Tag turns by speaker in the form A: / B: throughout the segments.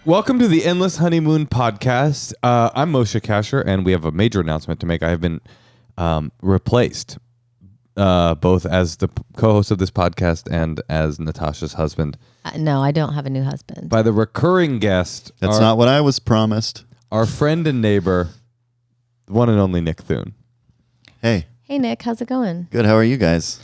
A: Welcome to the Endless Honeymoon podcast. I'm Moshe Kasher, and we have a major announcement to make. I have been replaced both as the co-host of this podcast and as Natasha's husband.
B: No, I don't have a new husband.
A: By the recurring guest.
C: That's not what I was promised.
A: Our friend and neighbor, the one and only Nick Thune.
C: Hey.
B: Hey, Nick. How's it going?
C: Good. How are you guys?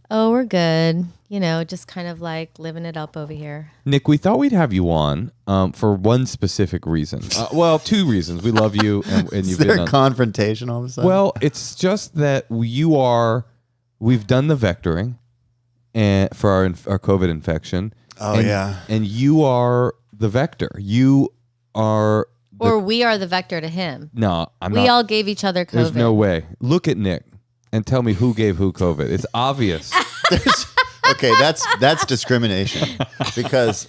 B: Oh, we're good. You know, just kind of like living it up over here.
A: Nick, we thought we'd have you on for one specific reason. Well, two reasons. We love you, and
C: Is
A: you've
C: there
A: been
C: a
A: on.
C: confrontation all of a sudden?
A: Well, it's just that we've done the vectoring and for our COVID infection.
C: Oh,
A: and,
C: yeah.
A: And you are the vector. You are...
B: Or we are the vector to him.
A: No, I'm
B: we
A: not.
B: all gave each other COVID.
A: There's no way. Look at Nick and tell me who gave who COVID. It's obvious.
C: Okay, that's discrimination because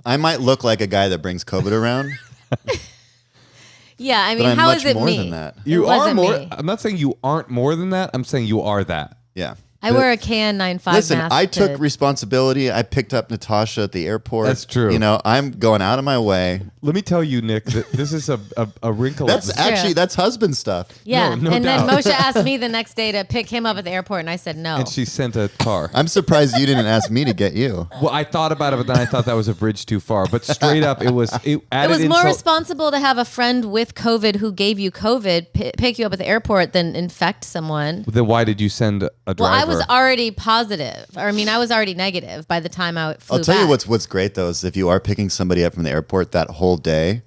C: I might look like a guy that brings COVID around.
B: Yeah, I mean,
C: But I'm
B: how
C: much
B: is it
C: more
B: me?
C: than that.
A: You
B: It
A: are
B: wasn't
A: more.
B: me.
A: I'm not saying you aren't more than that. I'm saying you are that.
C: Yeah.
B: I wear a KN95
C: Listen,
B: mask.
C: I took responsibility. I picked up Natasha at the airport.
A: That's true.
C: You know, I'm going out of my way.
A: Let me tell you, Nick, that this is a wrinkle.
C: That's
A: of
C: actually,
B: true.
C: that's husband stuff.
B: Yeah,
A: No
B: and
A: doubt.
B: then Moshe asked me the next day to pick him up at the airport, and I said no.
A: And she sent a car.
C: I'm surprised you didn't ask me to get you.
A: Well, I thought about it, but then I thought that was a bridge too far. But straight up, it was. It
B: It was more responsible to have a friend with COVID who gave you COVID pick you up at the airport than infect someone.
A: Then why did you send a driver?
B: Well, I was already positive. I mean, I was already negative by the time I flew
C: I'll tell you
B: back.
C: what's great though is if you are picking somebody up from the airport that whole day,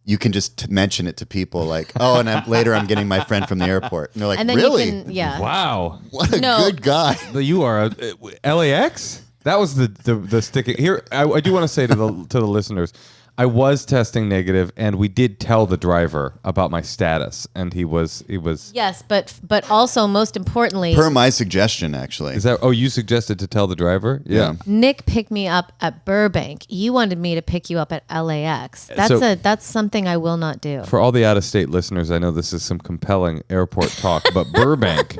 C: you can just mention it to people like, oh, and later I'm getting my friend from the airport, and they're like,
B: And then
C: really?
B: you can, yeah.
A: Wow.
C: What a
B: No.
C: good guy.
A: You are a LAX. That was the sticking here. I do want to say to the listeners, I was testing negative, and we did tell the driver about my status, and he was.
B: Yes, but also most importantly,
C: Per my suggestion, actually.
A: Is that? Oh, you suggested to tell the driver?
C: Yeah.
B: Nick picked me up at Burbank. You wanted me to pick you up at LAX. That's something I will not do.
A: For all the out-of-state listeners, I know this is some compelling airport talk, but Burbank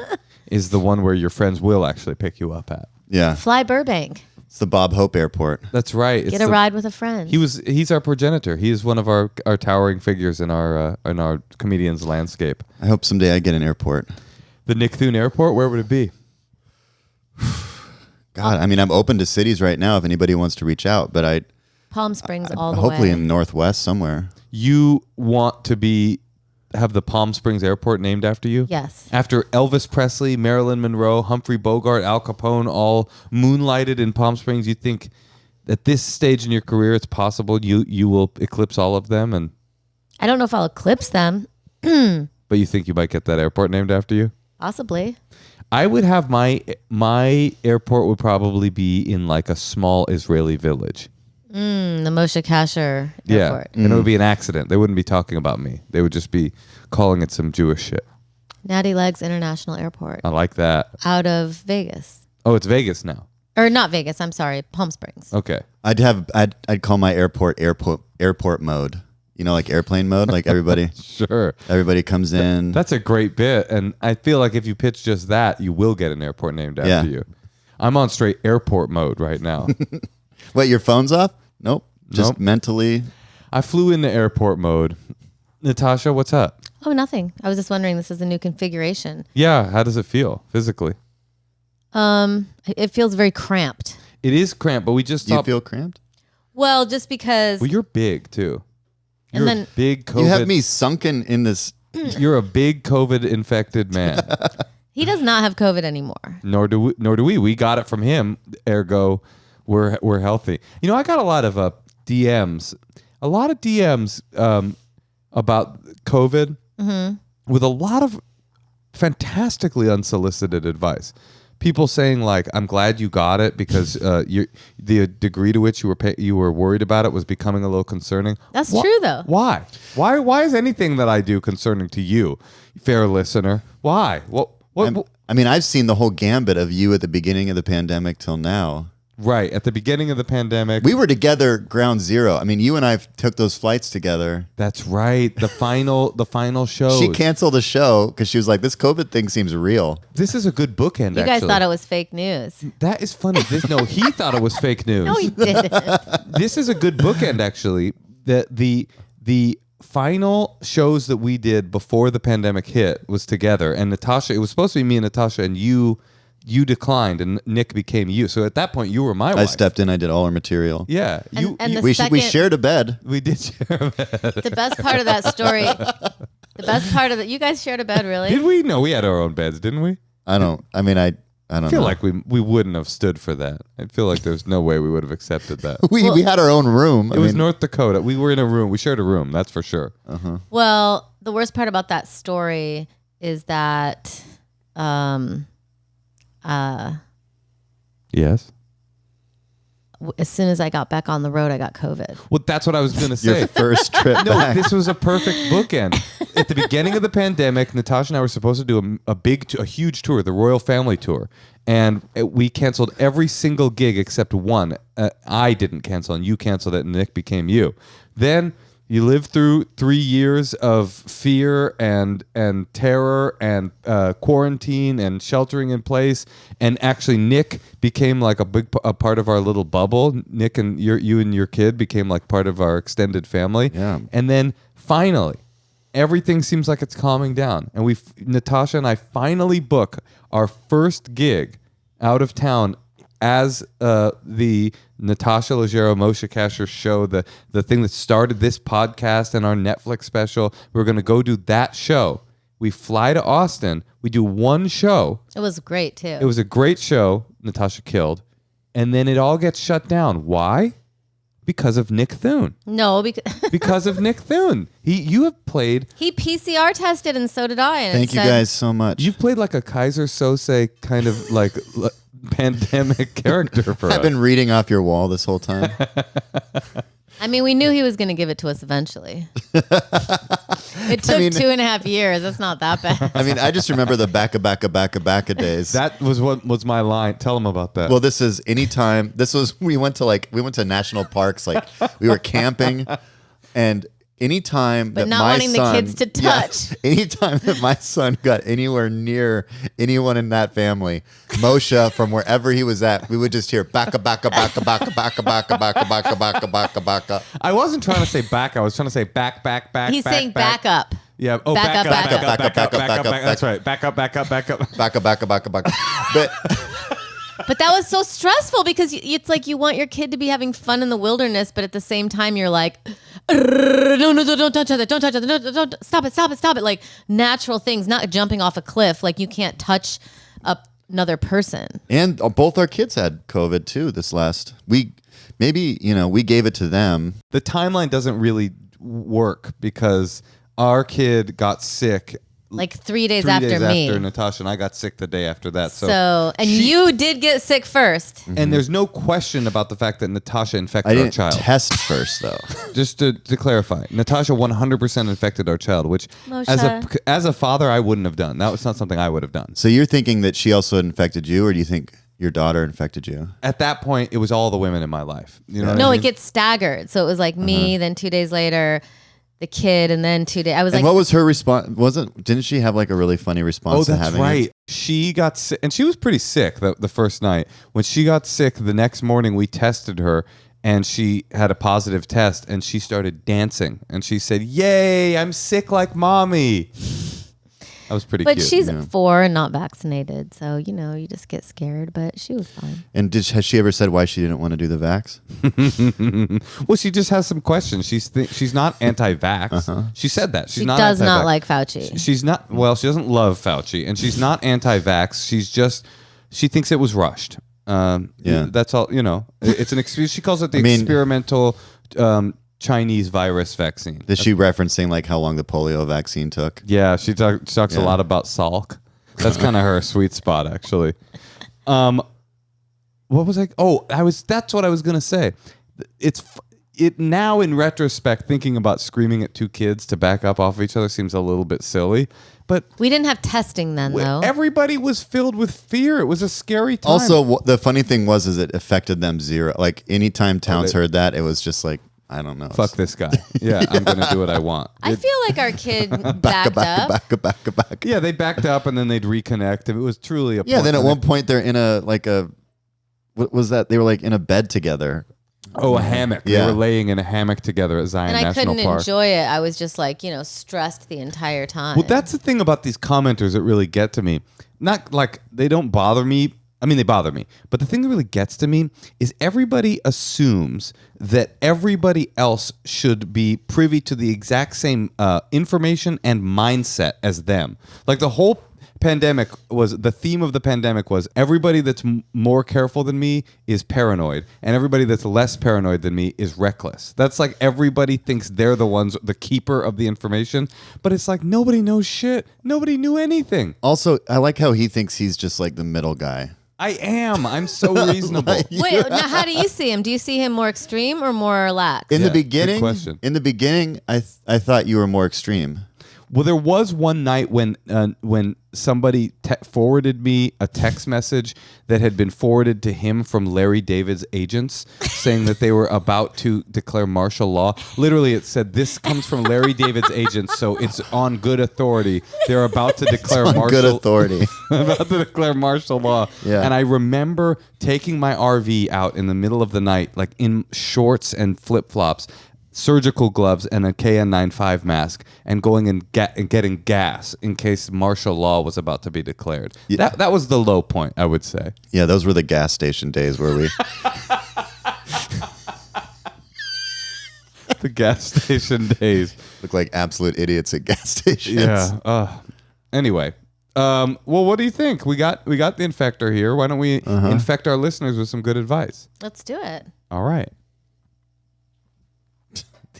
A: is the one where your friends will actually pick you up at.
C: Yeah.
B: Fly Burbank.
C: It's the Bob Hope Airport.
A: That's right.
B: Get a ride with a friend.
A: He's our progenitor. He is one of our towering figures in our comedian's landscape.
C: I hope someday I get an airport.
A: The Nick Thune Airport, where would it be?
C: God, I mean, I'm open to cities right now if anybody wants to reach out, but
B: Palm Springs all the
C: hopefully
B: way.
C: in Northwest somewhere.
A: You want to have the Palm Springs Airport named after you?
B: Yes.
A: After Elvis Presley, Marilyn Monroe, Humphrey Bogart, Al Capone all moonlighted in Palm Springs, you think at this stage in your career it's possible you will eclipse all of them, and
B: I don't know if I'll eclipse them.
A: but you think you might get that airport named after you?
B: Possibly.
A: I would have my airport would probably be in like a small Israeli village.
B: The Moshe Kasher airport.
A: And it would be an accident. They wouldn't be talking about me. They would just be calling it some Jewish shit.
B: Natty Legs International Airport.
A: I like that.
B: Out of Vegas.
A: Oh, it's Vegas now.
B: Or not Vegas, I'm sorry, Palm Springs.
A: Okay.
C: I'd call my airport mode. You know, like airplane mode, like everybody
A: Sure.
C: comes in.
A: That's a great bit. And I feel like if you pitch just that, you will get an airport named after you. I'm on straight airport mode right now.
C: Wait, your phone's off? Nope. Just
A: Nope.
C: mentally.
A: I flew into airport mode. Natasha, what's up?
B: Oh, nothing. I was just wondering, this is a new configuration.
A: Yeah. How does it feel physically?
B: It feels very cramped.
A: It is cramped, but we just
C: Do you
A: thought.
C: feel cramped?
B: Well, just because
A: Well, you're big too.
B: And
A: You're
B: then-
A: a big COVID.
C: You have me sunken in this.
A: You're a big COVID infected man.
B: he does not have COVID anymore.
A: Nor do we. We got it from him. Ergo, we're healthy. You know, I got a lot of DMs. A lot of DMs about COVID with a lot of fantastically unsolicited advice. People saying like, "I'm glad you got it because the degree to which you were worried about it was becoming a little concerning."
B: That's true, though.
A: Why? Why is anything that I do concerning to you, fair listener? Why? What?
C: I mean, I've seen the whole gambit of you at the beginning of the pandemic till now.
A: Right at the beginning of the pandemic,
C: We were together ground zero. I mean, you and I took those flights together.
A: That's right. The final show.
C: She canceled the show because she was like, this COVID thing seems real.
A: This is a good bookend.
B: You guys
A: actually.
B: thought it was fake news.
A: That is funny. He thought it was fake news.
B: No, he didn't.
A: This is a good bookend, actually. the final shows that we did before the pandemic hit was together, and Natasha. It was supposed to be me and Natasha, and you declined, and Nick became you. So at that point, you were my wife.
C: I stepped in. I did all her material.
A: Yeah,
B: And the
C: We
B: second,
C: shared a bed.
A: we did share a bed.
B: the best part of that story, the best part of that, you guys shared a bed, really?
A: Did we? No, we had our own beds, didn't we?
C: I don't
A: I feel
C: know.
A: like we wouldn't have stood for that. I feel like there's no way we would have accepted that.
C: we had our own room.
A: It was North Dakota. We were in a room. We shared a room. That's for sure.
B: Well, the worst part about that story is that,
A: Yes.
B: as soon as I got back on the road, I got COVID.
A: Well, that's what I was going to say.
C: Your first trip
A: No,
C: back.
A: this was a perfect bookend. At the beginning of the pandemic, Natasha and I were supposed to do a huge tour, the Royal Family Tour, and we canceled every single gig except one. I didn't cancel, and you canceled it, and Nick became you. Then you lived through 3 years of fear and terror and quarantine and sheltering in place, and actually Nick became like a part of our little bubble. Nick and you and your kid became like part of our extended family.
C: Yeah.
A: And then finally, everything seems like it's calming down, and Natasha and I finally book our first gig out of town as the Natasha Leggero Moshe Kasher show, the thing that started this podcast and our Netflix special. We're going to go do that show. We fly to Austin. We do one show.
B: It was great, too.
A: It was a great show. Natasha killed. And then it all gets shut down. Why? Because of Nick Thune.
B: No, because
A: Because of Nick Thune. You have played.
B: he PCR tested, and so did I. And
C: Thank you guys so much.
A: You've played like a Kaiser Sose kind of like pandemic character for us.
C: I've been reading off your wall this whole time.
B: I mean, we knew he was going to give it to us eventually. It took 2.5 years. That's not that bad.
C: I mean, I just remember the backa days.
A: That was what was my line. Tell them about that.
C: Well, this is anytime. We went to national parks, like we were camping, and anytime
B: But
C: that
B: not
C: my
B: wanting the
C: son,
B: kids to touch.
C: anytime that my son got anywhere near anyone in that family, Moshe from wherever he was at, we would just hear backa.
A: I wasn't trying to say back. I was trying to say back.
B: He's saying back up.
A: Yeah. Oh,
B: Back up, back up.
A: back up. That's right. Back up.
B: But that was so stressful because it's like you want your kid to be having fun in the wilderness, but at the same time you're like, no, don't touch that, don't touch that, no, don't stop it. Like natural things, not jumping off a cliff. Like you can't touch another person.
C: And both our kids had COVID too. This last week, maybe we gave it to them.
A: The timeline doesn't really work because our kid got sick
B: Like 3 days
A: 3
B: after
A: days
B: me.
A: after Natasha, and I got sick the day after that.
B: And you did get sick first.
A: And there's no question about the fact that Natasha infected
C: I
A: our
C: didn't
A: child.
C: test first though.
A: Just to clarify, Natasha 100% infected our child, which
B: Moshe.
A: as a father, I wouldn't have done. That was not something I would have done.
C: So you're thinking that she also infected you, or do you think your daughter infected you?
A: At that point, it was all the women in my life. You know what I
B: No,
A: mean?
B: it gets staggered. So it was like me, then 2 days later, the kid, and then 2 days. I was
C: And
B: like,
C: what was her response? Didn't she have like a really funny response to
A: that's
C: having
A: right.
C: it?
A: She got sick, and she was pretty sick the first night. When she got sick, the next morning we tested her, and she had a positive test, and she started dancing, and she said, "Yay, I'm sick like mommy." That was pretty
B: but
A: cute.
B: she's 4 and not vaccinated. So, you just get scared, but she was fine.
C: And has she ever said why she didn't want to do the vax?
A: Well, she just has some questions. She's not anti-vax. She said that. She's
B: She
A: not
B: does not
A: anti-vax.
B: like Fauci.
A: She's not. Well, she doesn't love Fauci, and she's not anti-vax. She thinks it was rushed.
C: Yeah.
A: That's all. It's an excuse. She calls it the
C: I mean-
A: experimental Chinese virus vaccine.
C: Is she referencing like how long the polio vaccine took?
A: Yeah, she talks a
C: Yeah.
A: lot about Salk. That's kind of her sweet spot, actually. What was I? Oh, that's what I was gonna say. It now in retrospect, thinking about screaming at two kids to back up off of each other seems a little bit silly. But
B: We didn't have testing then, though.
A: everybody was filled with fear. It was a scary time.
C: Also, the funny thing was it affected them zero. Like anytime Towns heard that, it was just like, I don't know.
A: fuck this guy. Yeah, I'm gonna do what I want.
B: I feel like our kid backed up.
C: Back.
A: Yeah, they backed up and then they'd reconnect. It was truly a
C: Yeah. Then at one point they're in what was that? They were like in a bed together.
A: Oh, a hammock.
C: Yeah.
A: They were laying in a hammock together at Zion
B: And I
A: National
B: couldn't
A: Park.
B: enjoy it. I was just like, stressed the entire time.
A: Well, that's the thing about these commenters that really get to me. Not like they don't bother me. I mean, they bother me. But the thing that really gets to me is everybody assumes that everybody else should be privy to the exact same information and mindset as them. Like the whole pandemic the theme of the pandemic was everybody that's more careful than me is paranoid, and everybody that's less paranoid than me is reckless. That's like everybody thinks they're the keeper of the information, but it's like nobody knows shit. Nobody knew anything.
C: Also, I like how he thinks he's just like the middle guy.
A: I'm so reasonable.
B: Wait, now how do you see him? Do you see him more extreme or more lax?
C: In
A: Yeah,
C: the beginning,
A: good question.
C: in the beginning, I thought you were more extreme.
A: Well, there was one night when somebody forwarded me a text message that had been forwarded to him from Larry David's agents saying that they were about to declare martial law. Literally, it said, this comes from Larry David's agents, so it's on good authority. They're about to declare
C: Good authority.
A: about to declare martial law.
C: Yeah.
A: And I remember taking my RV out in the middle of the night, like in shorts and flip-flops, surgical gloves and a KN95 mask, and going and getting gas in case martial law was about to be declared.
C: Yeah.
A: That was the low point, I would say.
C: Yeah, those were the gas station days where we.
A: The gas station days.
C: Look like absolute idiots at gas stations.
A: Yeah. Anyway. Well, what do you think? We got the infector here. Why don't we infect our listeners with some good advice?
B: Let's do it.
A: All right.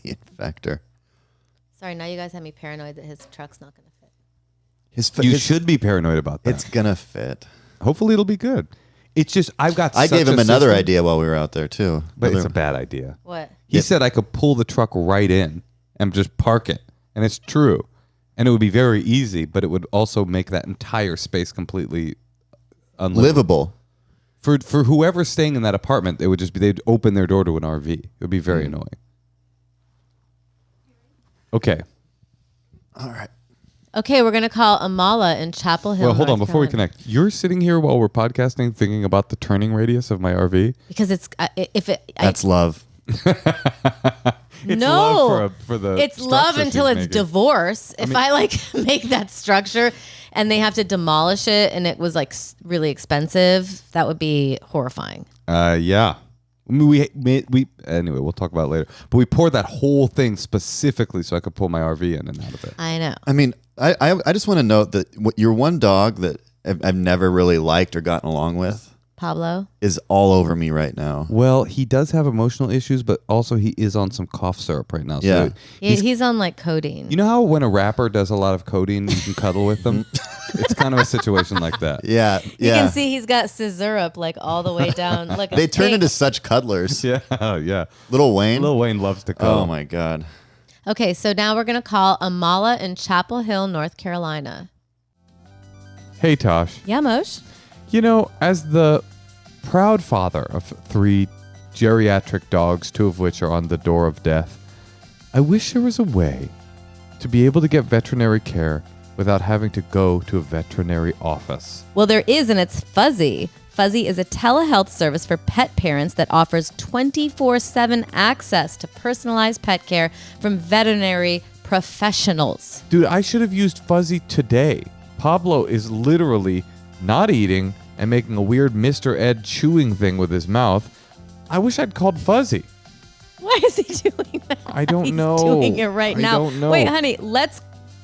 C: The infector.
B: Sorry, now you guys have me paranoid that his truck's not going to fit.
A: You should be paranoid about that.
C: It's gonna fit.
A: Hopefully it'll be good. It's just I
C: gave him another idea while we were out there too.
A: But it's a bad idea.
B: What?
A: He said I could pull the truck right in and just park it. And it's true. And it would be very easy, but it would also make that entire space completely
C: livable.
A: For whoever's staying in that apartment, it would just be they'd open their door to an RV. It would be very annoying. Okay.
C: All right.
B: Okay, we're going to call Amala in Chapel Hill.
A: Well, hold on.
B: North
A: Before we
B: Carolina.
A: connect, you're sitting here while we're podcasting thinking about the turning radius of my RV?
B: Because it's
C: That's love.
A: It's
B: no,
A: love for the
B: it's love
A: structure
B: until
A: she's
B: it's
A: making.
B: divorce. If I make that structure and they have to demolish it and it was like really expensive, that would be horrifying.
A: Yeah. I mean, we anyway, we'll talk about it later. But we poured that whole thing specifically so I could pull my RV in and out of it.
B: I know.
C: I mean, I just want to note that your one dog that I've never really liked or gotten along with
B: Pablo?
C: is all over me right now.
A: Well, he does have emotional issues, but also he is on some cough syrup right now.
C: Yeah.
A: So
B: He's on like codeine.
A: you know how when a rapper does a lot of codeine, you can cuddle with them? It's kind of a situation like that.
C: Yeah,
B: You
C: yeah.
B: can see he's got scissor up like all the way down. Look,
C: They
B: it's
C: turn
B: pink.
C: into such cuddlers.
A: Yeah, yeah.
C: Little Wayne.
A: Lil Wayne loves to cuddle.
C: Oh my God.
B: Okay, so now we're going to call Amala in Chapel Hill, North Carolina.
A: Hey, Tosh.
B: Yeah, Moshe?
A: You know, as the proud father of 3 geriatric dogs, 2 of which are on the door of death, I wish there was a way to be able to get veterinary care without having to go to a veterinary office.
B: Well, there is, and it's Fuzzy. Fuzzy is a telehealth service for pet parents that offers 24/7 access to personalized pet care from veterinary professionals.
A: Dude, I should have used Fuzzy today. Pablo is literally not eating and making a weird Mr. Ed chewing thing with his mouth. I wish I'd called Fuzzy.
B: Why is he doing that?
A: I don't
B: He's
A: know.
B: doing it right
A: I
B: now.
A: don't know.
B: Wait, honey, let's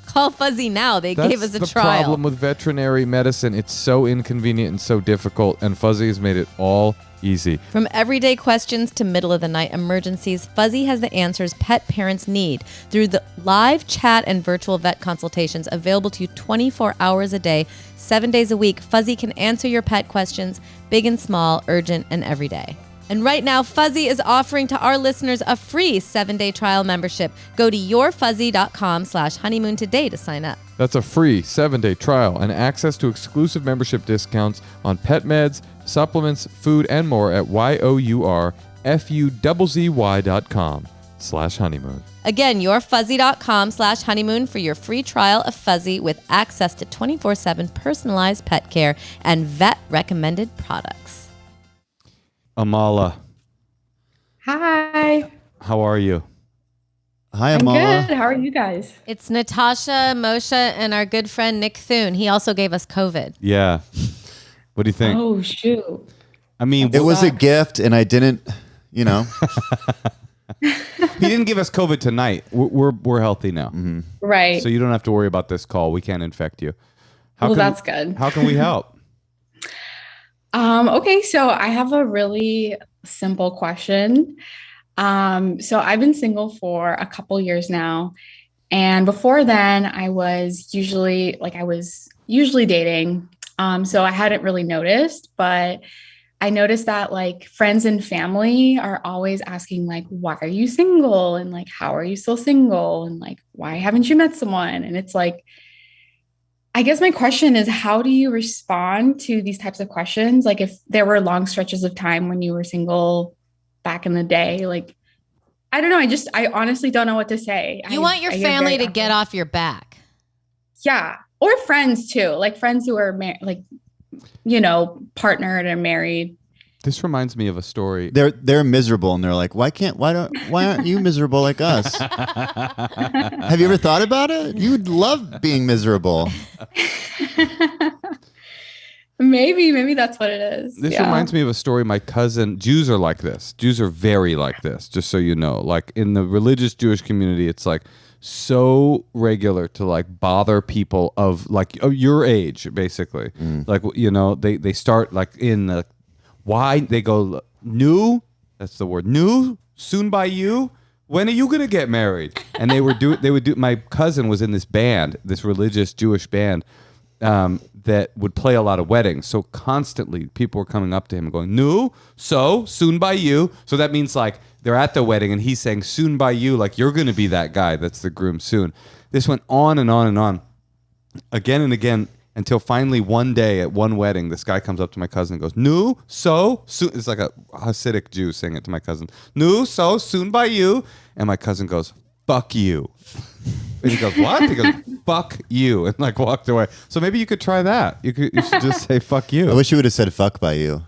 B: call Fuzzy now. They
A: That's
B: gave us a
A: the
B: trial.
A: problem with veterinary medicine. It's so inconvenient and so difficult, and Fuzzy has made it all easy.
B: From everyday questions to middle of the night emergencies, Fuzzy has the answers pet parents need through the live chat and virtual vet consultations available to you 24 hours a day, 7 days a week. Fuzzy can answer your pet questions, big and small, urgent and everyday. And right now, Fuzzy is offering to our listeners a free 7-day trial membership. Go to yourfuzzy.com/honeymoon today to sign up.
A: That's a free 7-day trial and access to exclusive membership discounts on pet meds, supplements, food, and more at yourfuzzy.com/honeymoon.
B: Again, yourfuzzy.com/honeymoon for your free trial of Fuzzy with access to 24/7 personalized pet care and vet recommended products.
A: Amala,
D: Hi.
A: How are you?
C: Hi,
D: I'm
C: Amala.
D: good. How are you guys?
B: It's Natasha, Moshe, and our good friend Nick Thune. He also gave us COVID.
A: Yeah. What do you think?
D: Oh, shoot.
A: I mean,
C: It was a
D: Sucks.
C: gift, and I didn't, you know.
A: he didn't give us COVID tonight. We're healthy now,
D: Right.
A: so you don't have to worry about this call. We can't infect you.
D: Well, that's good.
A: How can we help?
D: Okay, so I have a really simple question. So I've been single for a couple years now. And before then, I was usually dating. So I hadn't really noticed, but I noticed that like friends and family are always asking like, why are you single? And like, how are you still single? And like, why haven't you met someone? And it's like, I guess my question is, how do you respond to these types of questions? Like if there were long stretches of time when you were single back in the day, like, I don't know. I honestly don't know what to say.
B: You want your
D: I get
B: family
D: very
B: to get off your back.
D: Yeah. Or friends too, like friends who are partnered and married.
A: This reminds me of a story.
C: They're miserable, and they're like, why aren't you miserable like us? Have you ever thought about it? You would love being miserable.
D: Maybe that's what it is.
A: This
D: Yeah.
A: reminds me of a story. My cousin, Jews are like this. Jews are very like this, just so you know. Like in the religious Jewish community, it's like so regular to like bother people of your age, basically. Like, you know, they start like in the why they go new. That's the word. New soon by you. When are you gonna get married? And they would do. My cousin was in this band, this religious Jewish band, that would play a lot of weddings. So constantly people were coming up to him and going, "Nu, so soon by you." So that means like they're at the wedding and he's saying soon by you, like you're gonna be that guy that's the groom soon. This went on and on and on, again and again, until finally one day at one wedding, this guy comes up to my cousin and goes, "Nu, so soon." It's like a Hasidic Jew saying it to my cousin. "Nu, so soon by you." And my cousin goes, "Fuck you." And he goes, "What?" He goes, "Fuck you," and like walked away. So maybe you could try that. You should just say "fuck you."
C: I wish you would have said "fuck" by you.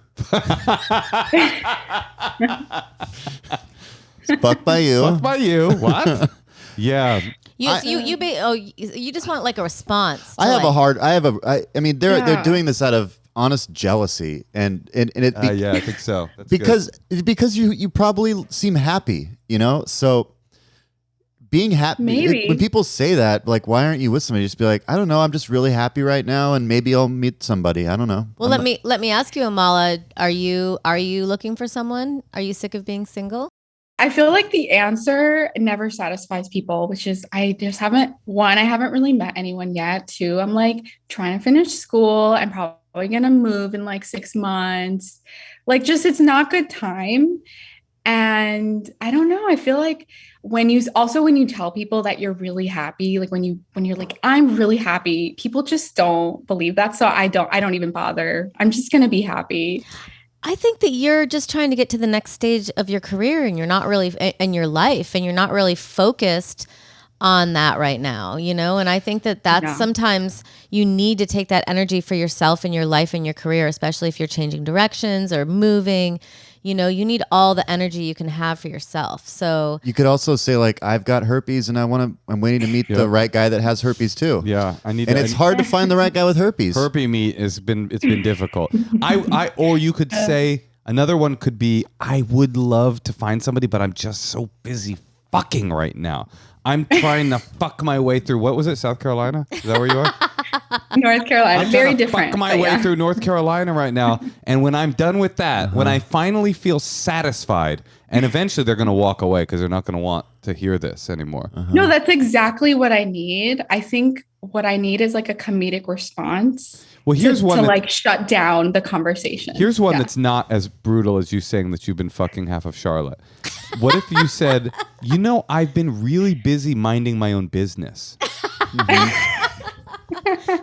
C: Fuck by you.
A: Fuck by you. What? Yeah.
B: You just want like a response.
C: I mean, they're doing this out of honest jealousy, and
A: Yeah, I think so. That's
C: because you probably seem happy, you know. So being happy,
D: Maybe.
C: when people say that, like, why aren't you with somebody? Just be like, I don't know, I'm just really happy right now, and maybe I'll meet somebody. I don't know.
B: Well, let me ask you, Amala. Are you looking for someone? Are you sick of being single?
D: I feel like the answer never satisfies people, which is I haven't really met anyone yet. Two, I'm like trying to finish school. I'm probably going to move in like 6 months. Like just, it's not good time. And I don't know. I feel like when you tell people that you're really happy, like when you're like, I'm really happy, people just don't believe that. So I don't even bother. I'm just going to be happy.
B: I think that you're just trying to get to the next stage of your career and you're not really in your life and you're not really focused on that right now, you know? And I think that's sometimes you need to take that energy for yourself and your life and your career, especially if you're changing directions or moving. You know, you need all the energy you can have for yourself. So
C: You could also say like, I've got herpes and I'm waiting to meet the right guy that has herpes too.
A: Yeah,
C: It's hard to find the right guy with herpes.
A: Herpy meat it's been difficult. Or you could say another one could be, I would love to find somebody, but I'm just so busy fucking right now. I'm trying to fuck my way through. What was it? South Carolina? Is that where you are?
D: North Carolina,
A: I'm
D: very
A: trying to
D: different.
A: fuck my way through North Carolina right now. And when I'm done with that, when I finally feel satisfied, and eventually they're going to walk away because they're not going to want to hear this anymore.
D: No, that's exactly what I need. I think what I need is like a comedic response.
A: Well, here's one
D: to
A: that-
D: like shut down the conversation.
A: Here's one that's not as brutal as you saying that you've been fucking half of Charlotte. What if you said, you know, I've been really busy minding my own business.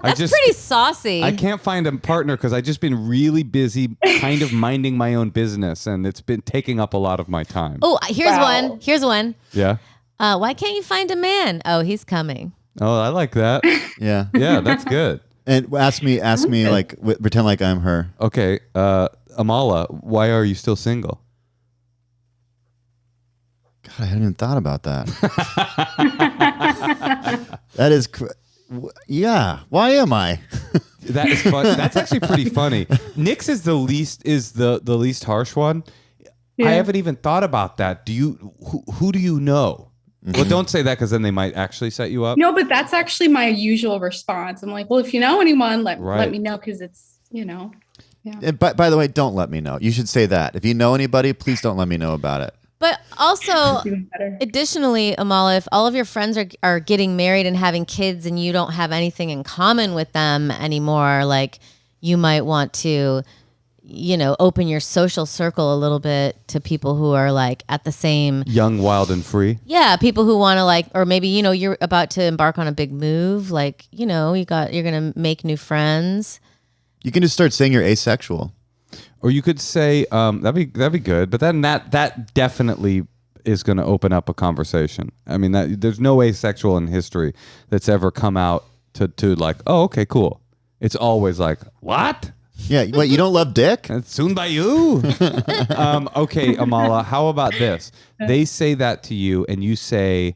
B: that's pretty saucy.
A: I can't find a partner because I've just been really busy kind of minding my own business and it's been taking up a lot of my time.
B: Oh, here's one.
A: Yeah.
B: Why can't you find a man? Oh, he's coming.
A: Oh, I like that.
C: Yeah.
A: Yeah, that's good.
C: And ask me like, pretend like I'm her.
A: Okay. Amala, why are you still single?
C: God, I hadn't even thought about that. That is, yeah. Why am I?
A: That is fun. That's actually pretty funny. Nick's is the least harsh one.
D: Yeah.
A: I haven't even thought about that. Do you? Who do you know? Well, don't say that because then they might actually set you up.
D: No, but that's actually my usual response. I'm like, well, if you know anyone, let
A: Right.
D: me know because it's, Yeah.
C: And by the way, don't let me know. You should say that. If you know anybody, please don't let me know about it.
B: But also,
D: Even better.
B: additionally, Amala, if all of your friends are getting married and having kids and you don't have anything in common with them anymore, like you might want to, open your social circle a little bit to people who are like at the same.
A: Young, wild, and free.
B: Yeah, people who want to or maybe, you're about to embark on a big move. Like, you're going to make new friends.
C: You can just start saying you're asexual.
A: Or you could say that'd be good, but then that definitely is going to open up a conversation. I mean, there's no asexual in history that's ever come out to like, oh, okay, cool. It's always like, what?
C: Yeah. What? You don't love dick?
A: It's soon by you. Okay, Amala, how about this? They say that to you, and you say,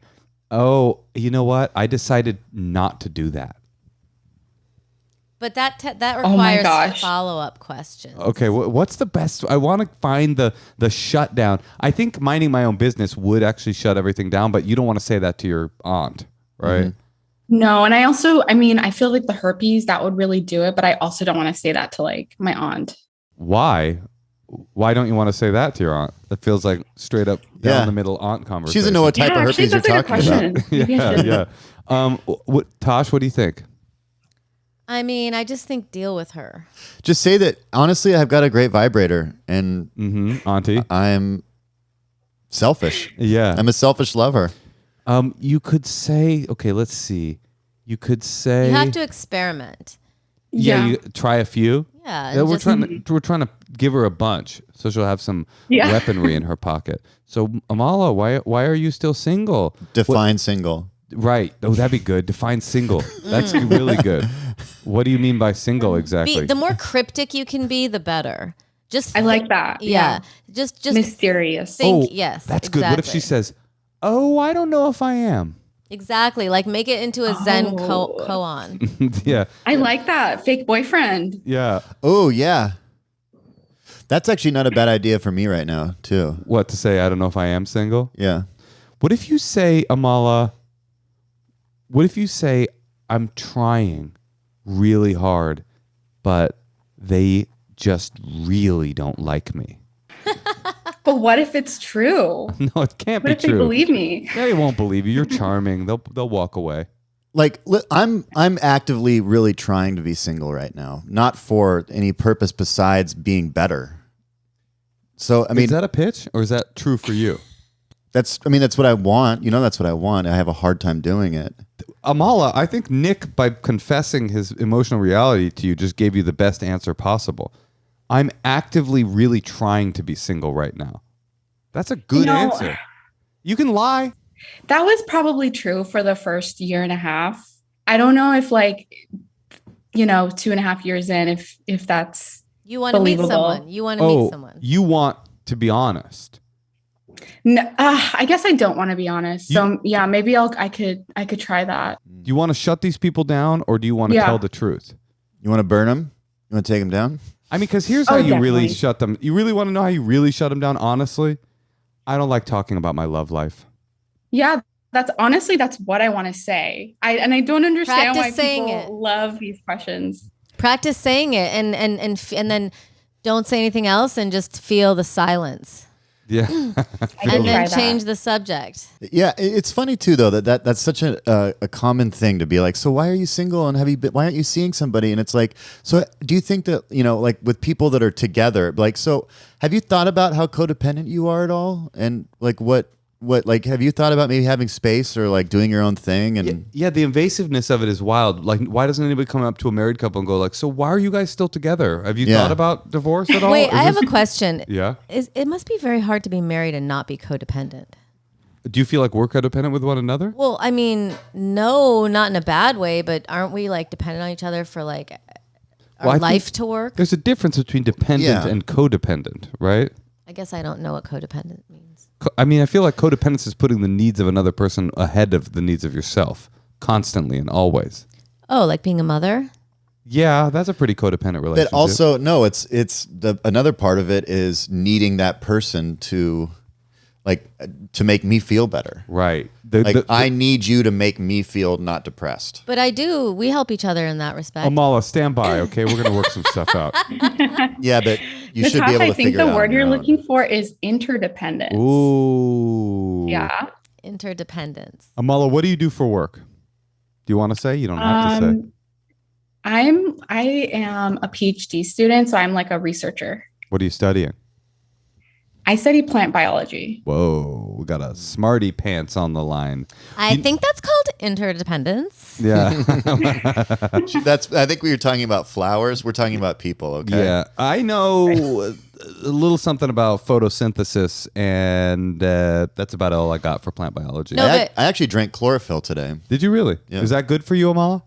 A: oh, you know what? I decided not to do that.
B: But that
D: Oh my
B: requires
D: gosh.
B: follow-up questions.
A: Okay, what's the best? I want to find the shutdown. I think minding my own business would actually shut everything down, but you don't want to say that to your aunt, right?
D: No, and I feel like the herpes, that would really do it, but I also don't want to say that to like my aunt.
A: Why? Why don't you want to say that to your aunt? That feels like straight up down
C: Yeah.
A: the middle aunt conversation.
C: She doesn't know what type of herpes you're talking about.
A: Yeah. Tosh, what do you think?
B: I mean, I just think deal with her.
C: Just say that, honestly, I've got a great vibrator and
A: Auntie.
C: I'm selfish.
A: Yeah.
C: I'm a selfish lover.
A: You could say, okay, let's see. You could say
B: You have to experiment.
A: you try a few.
B: Yeah.
A: Yeah,
B: and
A: we're
B: just-
A: trying to give her a bunch so she'll have some
D: Yeah.
A: weaponry in her pocket. So Amala, why are you still single?
C: Define single.
A: Right. Oh, that'd be good. Define single. That's really good. What do you mean by single exactly?
B: the more cryptic you can be, the better. Just
D: I like that.
B: Yeah. Just
D: Mysterious.
B: think. Yes.
A: That's good. What if she says, "Oh, I don't know if I am."
B: Exactly. Like make it into a Zen
D: Oh.
B: koan.
A: Yeah.
D: I like that. Fake boyfriend.
A: Yeah.
C: Oh, yeah. That's actually not a bad idea for me right now, too.
A: What to say? I don't know if I am single.
C: Yeah.
A: What if you say, Amala? What if you say, I'm trying really hard, but they just really don't like me?
D: But what if it's true?
A: No, it can't
D: What
A: be
D: if they
A: true.
D: believe me?
A: They won't believe you. You're charming. They'll walk away.
C: Like, I'm actively really trying to be single right now, not for any purpose besides being better. So, I mean,
A: Is that a pitch or is that true for you?
C: that's what I want. That's what I want. I have a hard time doing it.
A: Amala, I think Nick, by confessing his emotional reality to you, just gave you the best answer possible. I'm actively really trying to be single right now. That's a good answer. You can lie.
D: That was probably true for the first year and a half. I don't know if 2.5 years in, if that's
B: You want to meet
D: believable.
B: someone. You want to meet someone.
A: You want to be honest.
D: no, I guess I don't want to be honest. So yeah, maybe I could try that.
A: Do you want to shut these people down or do you want to tell the truth?
C: You want to burn them? You want to take them down?
A: I mean, because here's how you really
D: definitely.
A: shut them. You really want to know how you really shut them down? Honestly, I don't like talking about my love life.
D: Yeah, that's what I want to say. I don't understand
B: Practice
D: why
B: saying
D: people
B: it.
D: love these questions.
B: Practice saying it and then don't say anything else and just feel the silence.
A: Yeah.
D: I can
B: And
D: try
B: then
D: that.
B: change the subject.
C: Yeah, it's funny too though that's such a common thing to be like. So why are you single and why aren't you seeing somebody? And it's like, so do you think that like with people that are together, like, so have you thought about how codependent you are at all? And like what like have you thought about maybe having space or like doing your own thing? And
A: Yeah, the invasiveness of it is wild. Like, why doesn't anybody come up to a married couple and go like, so why are you guys still together? Have you
C: Yeah.
A: thought about divorce at all?
B: Wait,
A: Is
B: I have
A: this-
B: a question.
A: Yeah.
B: It must be very hard to be married and not be codependent.
A: Do you feel like we're codependent with one another?
B: Well, I mean, no, not in a bad way, but aren't we like dependent on each other for like our
A: Well, I think
B: life to work?
A: There's a difference between dependent
C: Yeah.
A: and codependent, right?
B: I guess I don't know what codependent means.
A: I mean, I feel like codependence is putting the needs of another person ahead of the needs of yourself constantly and always.
B: Oh, like being a mother?
A: Yeah, that's a pretty codependent relationship.
C: But also, no, another part of it is needing that person to make me feel better.
A: Right.
C: I need you to make me feel not depressed.
B: But we help each other in that respect.
A: Amala, stand by, okay? We're going to work some stuff out.
C: Yeah, but you should
D: Natasha,
C: be able to
D: I think
C: figure it
D: the
C: out.
D: word
C: on your
D: you're
C: own.
D: looking for is interdependence.
A: Ooh.
D: Yeah.
B: Interdependence.
A: Amala, what do you do for work? Do you want to say? You don't have to say.
D: I am a PhD student, so I'm like a researcher.
A: What are you studying?
D: I study plant biology.
A: Whoa, we got a smarty pants on the line.
B: I think that's called interdependence.
A: Yeah.
C: I think we were talking about flowers. We're talking about people, okay?
A: Yeah. I know a little something about photosynthesis, and that's about all I got for plant biology.
B: No,
C: I actually drank chlorophyll today.
A: Did you really?
C: Yeah.
A: Is that good for you, Amala?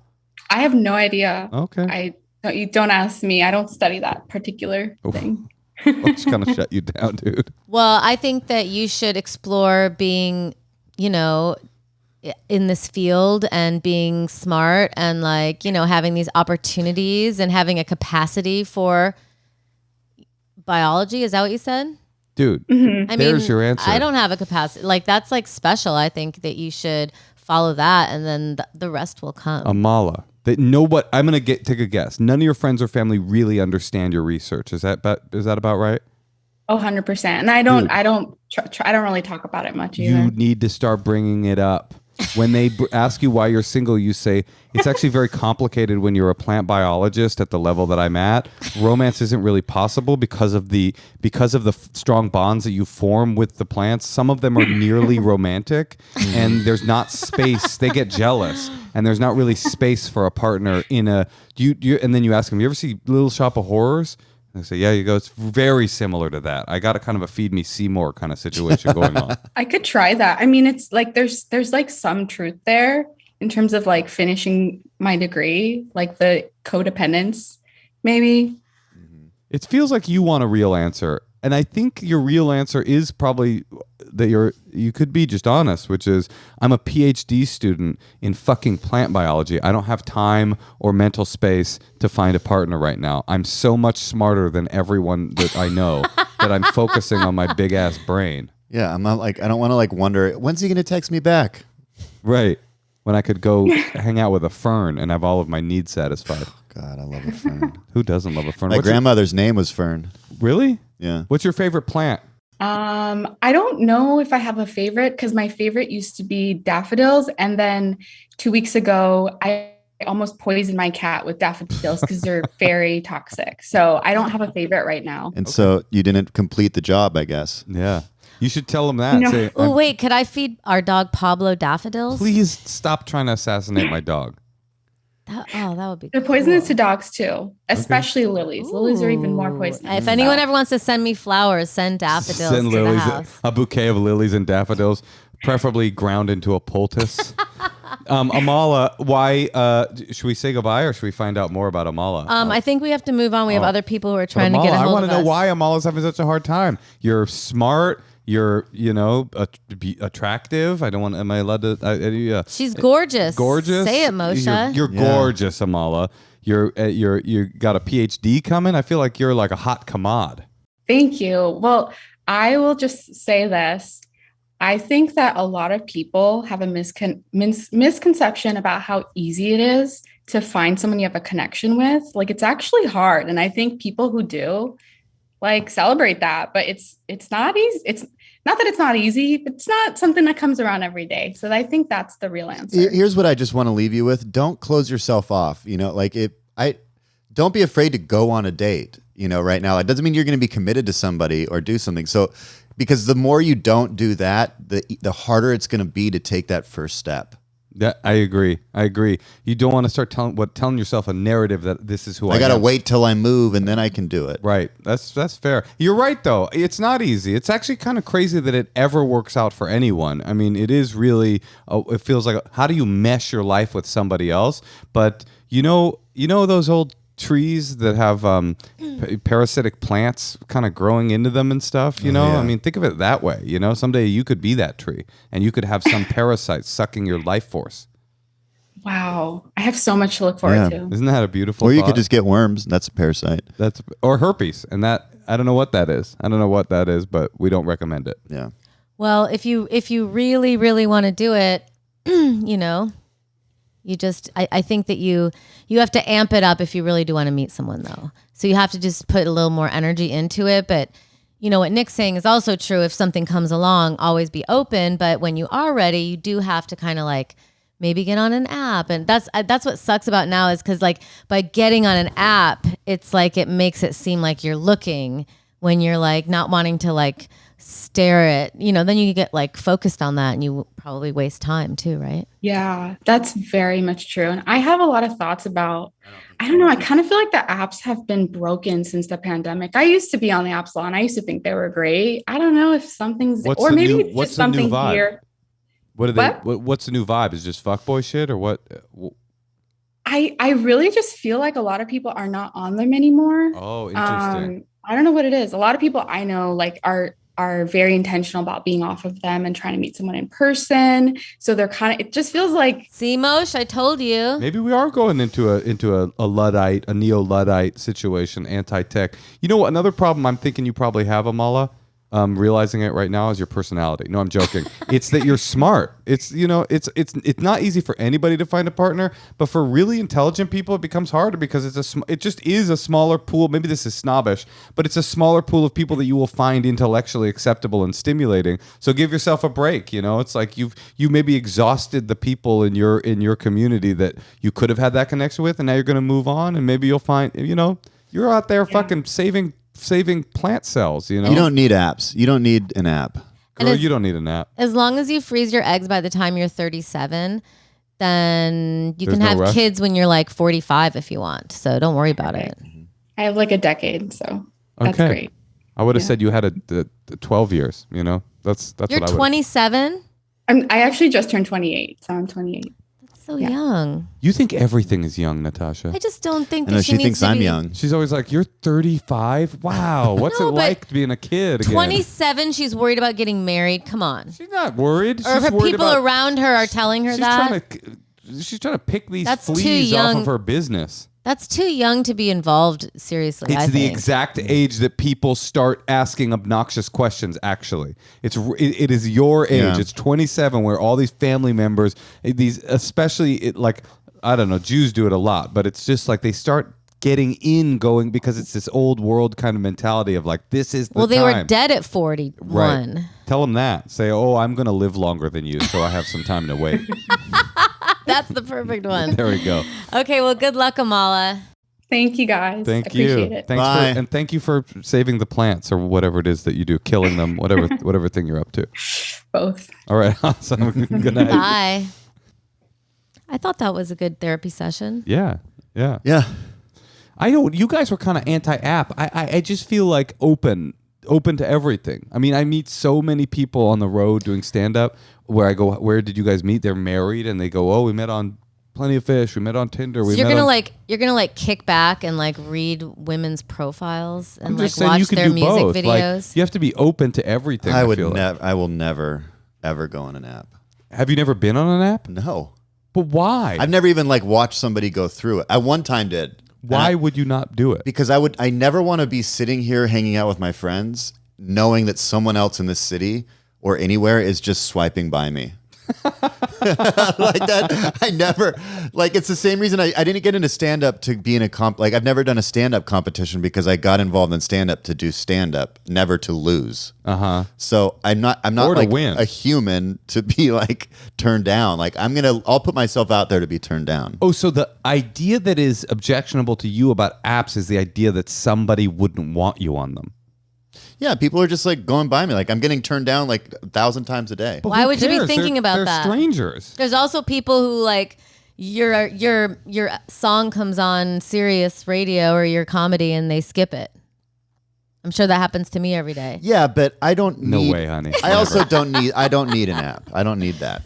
D: I have no idea.
A: Okay.
D: You don't ask me. I don't study that particular thing.
A: I'll just kind of shut you down, dude.
B: Well, I think that you should explore being, in this field and being smart and having these opportunities and having a capacity for biology. Is that what you said?
A: Dude,
B: I
A: there's your answer.
B: I don't have a capacity. That's special. I think that you should follow that and then the rest will come.
A: Amala. I'm going to take a guess. None of your friends or family really understand your research. Is that about right?
D: 100%. And I don't really talk about it much either.
A: You need to start bringing it up. When they ask you why you're single, you say, it's actually very complicated when you're a plant biologist at the level that I'm at. Romance isn't really possible because of the strong bonds that you form with the plants. Some of them are nearly romantic, and there's not space. They get jealous, and there's not really space for a partner in a. And then you ask them, you ever see Little Shop of Horrors? And they say, yeah, you go, it's very similar to that. I got a kind of a feed me Seymour kind of situation going on.
D: I could try that. I mean, it's like there's some truth there in terms of finishing my degree, like the codependence, maybe.
A: It feels like you want a real answer. And I think your real answer is probably that you could be just honest, which is I'm a PhD student in fucking plant biology. I don't have time or mental space to find a partner right now. I'm so much smarter than everyone that I know that I'm focusing on my big ass brain.
C: Yeah, I'm not I don't want to wonder, when's he going to text me back?
A: Right. When I could go hang out with a fern and have all of my needs satisfied.
C: God, I love a fern.
A: Who doesn't love a fern?
C: My grandmother's name was Fern.
A: Really?
C: Yeah.
A: What's your favorite plant?
D: I don't know if I have a favorite because my favorite used to be daffodils. And then 2 weeks ago, I almost poisoned my cat with daffodils because they're very toxic. So I don't have a favorite right now.
C: And so you didn't complete the job, I guess.
A: Yeah. You should tell them that.
D: No.
A: Say,
B: Oh, wait, could I feed our dog Pablo daffodils?
A: please stop trying to assassinate my dog.
B: That would be
D: They're poisonous to dogs too, especially lilies. Lilies are even more
B: Ooh.
D: poisonous.
B: If anyone ever wants to send me flowers, send daffodils
A: Send
B: to the
A: lilies,
B: house.
A: a bouquet of lilies and daffodils, preferably ground into a poultice. Amala, why should we say goodbye or should we find out more about Amala?
B: I think we have to move on. We have other people who are trying to
A: Amala,
B: get a hold
A: I want
B: of
A: to know
B: us.
A: why Amala's having such a hard time. You're smart. You're, attractive. I don't want. Am I allowed to?
B: She's gorgeous.
A: Gorgeous.
B: Say it, Moshe.
A: You're gorgeous, Amala. You got a PhD coming. I feel like you're like a hot commode.
D: Thank you. Well, I will just say this. I think that a lot of people have a misconception about how easy it is to find someone you have a connection with. It's actually hard. And I think people who do celebrate that, but it's not easy. It's not that it's not easy, but it's not something that comes around every day. So I think that's the real answer.
C: Here's what I just want to leave you with. Don't close yourself off. Don't be afraid to go on a date, right now. It doesn't mean you're going to be committed to somebody or do something. So, because the more you don't do that, the harder it's going to be to take that first step.
A: Yeah, I agree. You don't want to start telling yourself a narrative that this is who I
C: got to
A: am.
C: wait till I move and then I can do it.
A: Right. That's fair. You're right, though. It's not easy. It's actually kind of crazy that it ever works out for anyone. I mean, it is really, it feels like, how do you mesh your life with somebody else? But you know those old trees that have parasitic plants kind of growing into them and stuff, you know?
C: yeah.
A: I mean, think of it that way, you know? Someday you could be that tree and you could have some parasite sucking your life force.
D: Wow. I have so much to look forward to.
A: Isn't that a beautiful
C: Or you
A: thought?
C: could just get worms. That's a parasite.
A: Or herpes, and that I don't know what that is. I don't know what that is, but we don't recommend it.
C: Yeah.
B: Well, if you really, really want to do it, you know, you just I think that you have to amp it up if you really do want to meet someone, though. So you have to just put a little more energy into it. But you know what Nick's saying is also true. If something comes along, always be open. But when you are ready, you do have to kind of like maybe get on an app. And that's what sucks about now is because like by getting on an app, it's like it makes it seem like you're looking when you're like not wanting to like stare at, you know, then you get like focused on that and you probably waste time too, right?
D: Yeah, that's very much true. And I have a lot of thoughts about, I don't know, I kind of feel like the apps have been broken since the pandemic. I used to be on the apps a lot and I used to think they were great. I don't know if something's,
A: What's
D: or
A: the
D: maybe
A: new-
D: it's
A: what's
D: just
A: the new
D: something
A: vibe?
D: here.
A: What's the new vibe? Is just fuckboy shit or what?
D: I really just feel like a lot of people are not on them anymore.
A: Oh, interesting.
D: I don't know what it is. A lot of people I know like are very intentional about being off of them and trying to meet someone in person. So they're kind of, it just feels like,
B: See, Moshe, I told you.
A: Maybe we are going into a Luddite, a neo-Luddite situation, anti-tech. You know what? Another problem I'm thinking you probably have, Amala, realizing it right now, is your personality. No, I'm joking. It's that you're smart. It's, you know, it's not easy for anybody to find a partner, but for really intelligent people, it becomes harder because it just is a smaller pool. Maybe this is snobbish, but it's a smaller pool of people that you will find intellectually acceptable and stimulating. So give yourself a break. You know, it's like you maybe exhausted the people in your community that you could have had that connection with, and now you're going to move on, and maybe you'll find, you know, you're out there fucking saving plant cells, you know?
C: You don't need apps. You don't need an app.
A: Girl, you don't need a nap.
B: As long as you freeze your eggs by the time you're 37, then you
A: There's
B: can
A: no
B: have
A: rush?
B: kids when you're like 45 if you want. So don't worry about it.
D: I have like a decade. So that's
A: Okay.
D: great.
A: I would have said you had a 12 years, you know? That's
B: You're
A: what I would.
B: 27?
D: I actually just turned 28. So I'm 28.
B: So young.
A: You think everything is young, Natasha.
B: I just don't think
C: I
B: that
C: know
B: she
C: she
B: needs
C: thinks
B: to
C: I'm
B: be
C: young.
A: She's always like, you're 35? Wow. What's
B: No,
A: it
B: but
A: like being a kid again?
B: 27, she's worried about getting married. Come on.
A: She's not worried.
B: Or
A: She's
B: her
A: worried
B: people
A: about,
B: around her are telling her that.
A: She's trying to pick these
B: That's too
A: fleas off
B: young.
A: of her business.
B: That's too young to be involved seriously, I
A: It's the
B: think.
A: exact age that people start asking obnoxious questions, actually. It is your age.
C: Yeah.
A: It's 27 where all these family members, these especially like, I don't know, Jews do it a lot, but it's just like they start getting going because it's this old world kind of mentality of like, this is the
B: Well, they
A: time.
B: were dead at 41.
A: Right. Tell them that. Say, oh, I'm going to live longer than you, so I have some time to wait.
B: That's the perfect one.
A: There we go.
B: Okay, well, good luck, Amala.
D: Thank you guys.
A: Thank
D: I
A: you.
D: appreciate it.
A: Thanks
C: Bye.
A: and thank you for saving the plants or whatever it is that you do, killing them, whatever thing you're up to.
D: Both.
A: All right, awesome. Good night.
B: Bye. I thought that was a good therapy session.
A: Yeah.
C: Yeah.
A: I know you guys were kind of anti-app. I just feel like open to everything. I mean, I meet so many people on the road doing stand-up where I go, where did you guys meet? They're married and they go, oh, we met on Plenty of Fish. We met on Tinder.
B: So you're gonna kick back and like read women's profiles and like watch their music videos.
A: Like, you have to be open to everything.
C: I would
A: feel like.
C: never. I will never ever go on an app.
A: Have you never been on an app?
C: No.
A: But why?
C: I've never even like watched somebody go through it. I one time did.
A: Why would you not do it?
C: Because I never want to be sitting here hanging out with my friends knowing that someone else in this city or anywhere is just swiping by me. Like that. I never, like, it's the same reason I didn't get into stand-up to be in a like I've never done a stand-up competition because I got involved in stand-up to do stand-up, never to lose. So I'm not
A: Or to
C: like
A: win.
C: a human to be like turned down. Like I'll put myself out there to be turned down.
A: Oh, so the idea that is objectionable to you about apps is the idea that somebody wouldn't want you on them.
C: Yeah, people are just like going by me. Like I'm getting turned down like 1,000 times a day.
B: Why
A: Who
B: would you be
A: cares?
B: thinking about
A: they're
B: that?
A: Strangers.
B: There's also people who like your song comes on Sirius radio or your comedy and they skip it. I'm sure that happens to me every day.
C: Yeah, but I don't
A: No
C: need.
A: way, honey.
C: I also don't need. I don't need an app. I don't need that.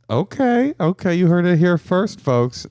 A: Okay. You heard it here first, folks.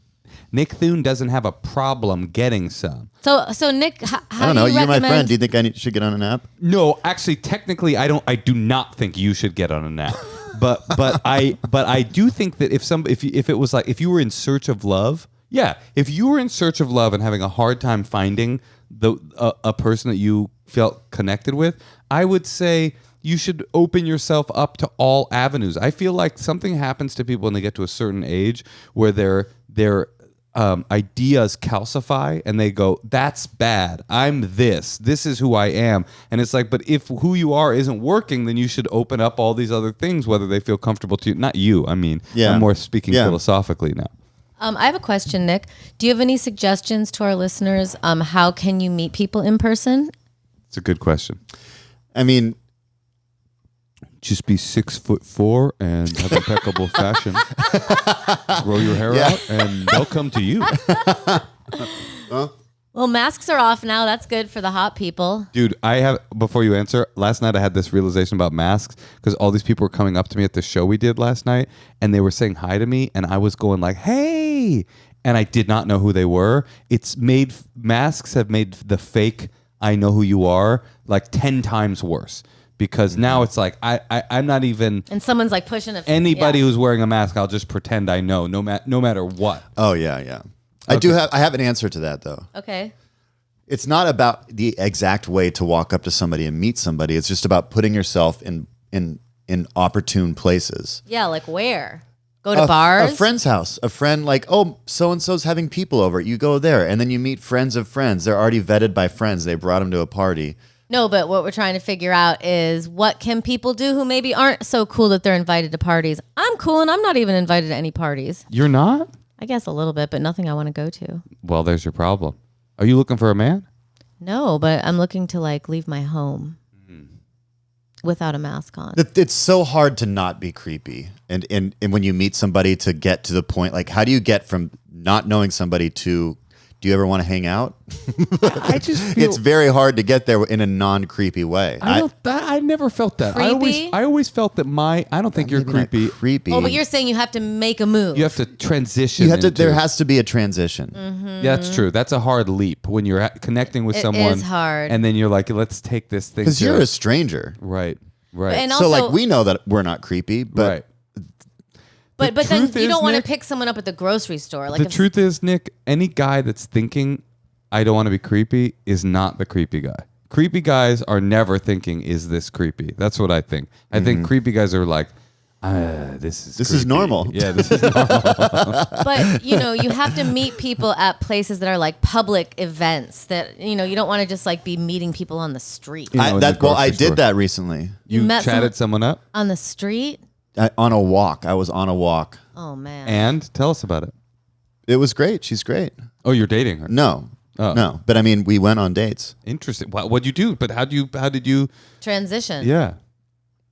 A: Nick Thune doesn't have a problem getting some.
B: So Nick, how
C: I don't know.
B: do you
C: You're my
B: recommend?
C: friend. Do you think I should get on an app?
A: No, actually, technically, I do not think you should get on a nap. but I do think that if it was like if you were in search of love, yeah, if you were in search of love and having a hard time finding a person that you felt connected with, I would say you should open yourself up to all avenues. I feel like something happens to people when they get to a certain age where their ideas calcify and they go, that's bad. I'm this. This is who I am. And it's like, but if who you are isn't working, then you should open up all these other things, whether they feel comfortable to you. Not you. I mean, I'm more speaking philosophically now.
B: I have a question, Nick. Do you have any suggestions to our listeners? How can you meet people in person?
A: It's a good question.
C: I mean,
A: just be 6'4" and have impeccable fashion. Grow your hair out, and they'll come to you.
B: Well, masks are off now. That's good for the hot people.
A: Dude, before you answer, last night I had this realization about masks because all these people were coming up to me at the show we did last night, and they were saying hi to me, and I was going like, hey, and I did not know who they were. Masks have made the fake I know who you are like 10 times worse. Because now it's like I'm not even.
B: And someone's like pushing it.
A: Anybody who's wearing a mask, I'll just pretend I know, no matter what.
C: oh yeah.
A: Okay.
C: I have an answer to that though.
B: Okay.
C: It's not about the exact way to walk up to somebody and meet somebody. It's just about putting yourself in opportune places.
B: Yeah, like where? Go to bars?
C: A friend's house. A friend like, oh, so-and-so's having people over. You go there, and then you meet friends of friends. They're already vetted by friends. They brought them to a party.
B: No, but what we're trying to figure out is what can people do who maybe aren't so cool that they're invited to parties? I'm cool and I'm not even invited to any parties.
A: You're not?
B: I guess a little bit, but nothing I want to go to.
A: Well, there's your problem. Are you looking for a man?
B: No, but I'm looking to like leave my home without a mask on.
C: It's so hard to not be creepy. And when you meet somebody to get to the point, like how do you get from not knowing somebody to, do you ever want to hang out?
A: I just feel
C: It's very hard to get there in a non-creepy way.
A: I never felt that.
B: Creepy?
A: I always felt that I don't think you're
C: Maybe not
A: creepy.
C: creepy.
B: Oh, but you're saying you have to make a move.
A: You have to transition.
C: There has to be a transition.
A: Yeah, that's true. That's a hard leap when you're connecting with
B: It
A: someone.
B: is hard.
A: And then you're like, let's take this thing.
C: Because you're a stranger.
A: Right.
B: And
C: So
B: also,
C: like we know that we're not creepy, but
A: right.
B: but
A: the
B: then
A: truth
B: you
A: is,
B: don't want to
A: Nick,
B: pick someone up at the grocery store. Like
A: The
B: if
A: truth is, Nick, any guy that's thinking, I don't want to be creepy, is not the creepy guy. Creepy guys are never thinking, is this creepy? That's what I think. I think creepy guys are like, this is creepy.
C: normal.
A: Yeah, this is normal.
B: But you have to meet people at places that are like public events that you don't want to just like be meeting people on the street.
A: You know, in the
C: I
A: grocery store.
C: did that recently.
A: You
B: met
A: chatted someone up?
B: On the street?
C: On a walk. I was on a walk.
B: Oh man.
A: And tell us about it.
C: It was great. She's great.
A: Oh, you're dating her?
C: No.
A: Oh.
C: No. But I mean, we went on dates.
A: Interesting. What'd you do? But how did you?
B: Transition.
A: Yeah.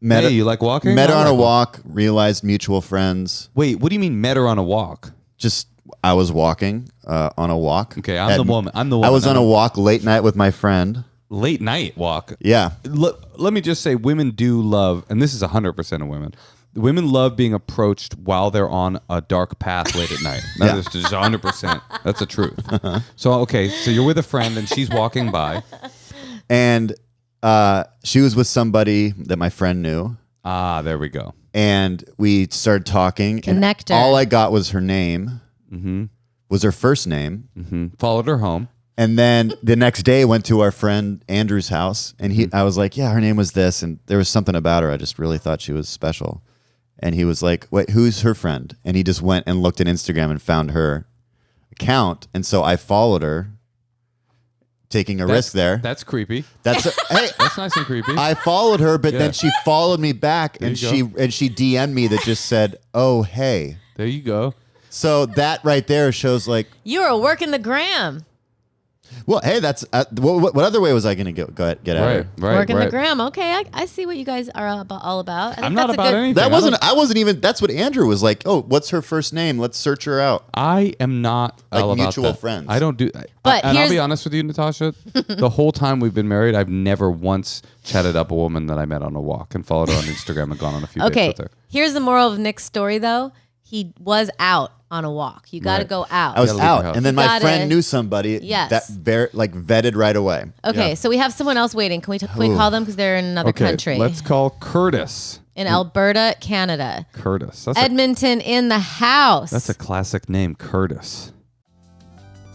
C: Met
A: Hey, you like walking?
C: Met her
A: I
C: on a
A: like
C: walk, realized mutual friends.
A: Wait, what do you mean met her on a walk?
C: Just, I was walking on a walk.
A: Okay, I'm the woman.
C: I was on a walk late night with my friend.
A: Late night walk.
C: Yeah.
A: Let me just say, women do love, and this is 100% of women. Women love being approached while they're on a dark path late at night. That is just 100%. That's the truth. So, okay, so you're with a friend and she's walking by.
C: And she was with somebody that my friend knew.
A: Ah, there we go.
C: And we started talking.
B: Connector.
C: And all I got was her name, was her first name.
A: Followed her home.
C: And then the next day went to our friend Andrew's house. And I was like, yeah, her name was this. And there was something about her. I just really thought she was special. And he was like, wait, who's her friend? And he just went and looked at Instagram and found her account. And so I followed her, taking a risk there.
A: That's creepy.
C: Hey,
A: That's nice and creepy.
C: I followed her, but
A: Yeah.
C: then she followed me back and she DM'd me that just said, oh, hey.
A: There you go.
C: So that right there shows like,
B: You were working the gram.
C: well, hey, that's what other way was I going to get at her?
A: Right.
B: Working the gram. Okay, I see what you guys are all about. I think
A: I'm not
B: that's a
A: about
B: good,
A: anything.
C: I wasn't even, that's what Andrew was like. Oh, what's her first name? Let's search her out.
A: I am not
C: Like
A: all about
C: mutual
A: that.
C: friends.
A: I don't do.
B: But
A: and I'll
B: here's-
A: be honest with you, Natasha. The whole time we've been married, I've never once chatted up a woman that I met on a walk and followed her on Instagram and gone on a few dates
B: Okay,
A: with her.
B: here's the moral of Nick's story, though. he was out on a walk. You got to
A: Right.
B: go out.
C: I was
A: gotta leave your
C: out,
A: house.
C: and then
B: You
C: my
B: gotta-
C: friend knew somebody
B: Yes.
C: that vetted right away.
B: Okay, so we have someone else waiting. Can we call them because they're in another
A: Okay,
B: country?
A: let's call Curtis.
B: In Alberta, Canada.
A: Curtis.
B: Edmonton in the house.
A: That's a classic name, Curtis.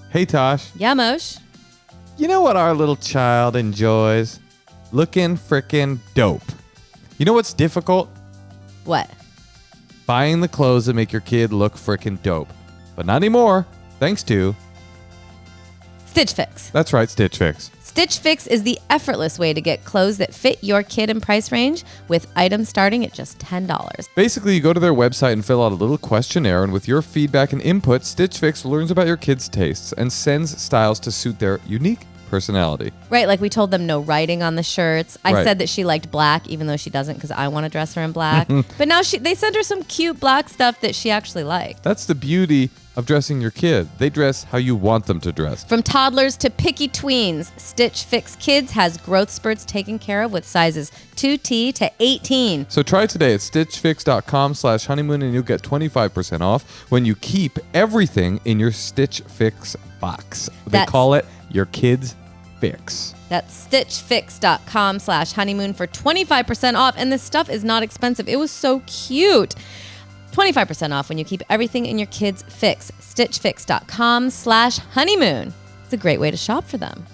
A: Hey, Tosh.
B: Yeah, Moshe.
A: You know what our little child enjoys? Looking frickin' dope. You know what's difficult?
B: What?
A: Buying the clothes that make your kid look frickin' dope. But not anymore, thanks to...
B: Stitch Fix.
A: That's right, Stitch Fix.
B: Stitch Fix is the effortless way to get clothes that fit your kid and price range with items starting at just $10.
A: Basically, you go to their website and fill out a little questionnaire, and with your feedback and input, Stitch Fix learns about your kids' tastes and sends styles to suit their unique personality.
B: Right, like we told them no writing on the shirts. I
A: Right.
B: said that she liked black, even though she doesn't because I want to dress her in black. But now they sent her some cute black stuff that she actually liked.
A: That's the beauty of dressing your kid. They dress how you want them to dress.
B: From toddlers to picky tweens, Stitch Fix Kids has growth spurts taken care of with sizes 2T to 18.
A: So try today at stitchfix.com/honeymoon and you'll get 25% off when you keep everything in your Stitch Fix box. They
B: That's-
A: call it your kid's fix.
B: That's stitchfix.com/honeymoon for 25% off. And this stuff is not expensive. It was so cute. 25% off when you keep everything in your kids' fix. stitchfix.com/honeymoon. It's a great way to shop for them.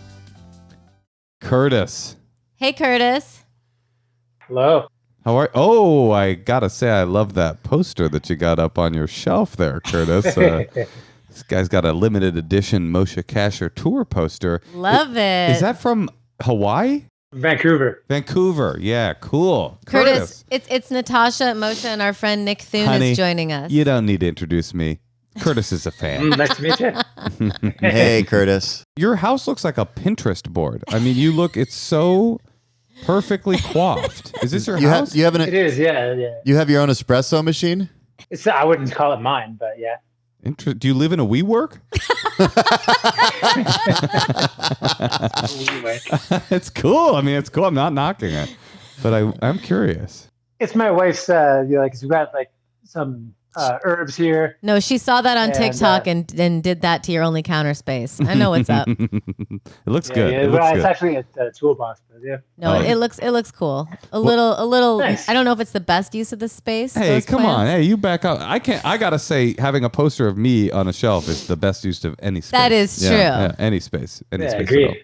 A: Curtis.
B: Hey, Curtis.
E: Hello.
A: How are Oh, I gotta say, I love that poster that you got up on your shelf there, Curtis. This guy's got a limited edition Moshe Kasher tour poster.
B: Love it.
A: Is that from Hawaii?
E: Vancouver.
A: Vancouver. Yeah, cool.
B: Curtis, it's Natasha, Moshe, and our friend Nick Thune
A: Honey,
B: is joining us.
A: You don't need to introduce me. Curtis is a fan.
E: Nice to meet you.
C: Hey, Curtis.
A: Your house looks like a Pinterest board. I mean, it's so perfectly coiffed. Is this your house?
C: You have
E: It is, yeah.
C: you have your own espresso machine?
E: I wouldn't call it mine, but yeah.
A: Do you live in a WeWork?
E: Anyway,
A: It's cool. I mean, it's cool. I'm not knocking it, but I'm curious.
E: it's my wife's. Cause we've got like some herbs here.
B: No, she saw that on
E: And,
B: TikTok and did that to your only counter space. I know what's up.
A: It looks
E: Yeah,
A: good.
E: yeah,
A: It looks
E: it's
A: good.
E: actually a toolbox, but yeah.
B: No,
A: Oh.
B: it looks cool. A little.
E: Thanks.
B: I don't know if it's the best use of the space.
A: Hey,
B: those
A: come on.
B: plants.
A: Hey, you back up. I gotta say, having a poster of me on a shelf is the best use of any space.
B: That is true.
A: Yeah, any space. Any
E: Yeah,
A: space
E: agreed.
A: at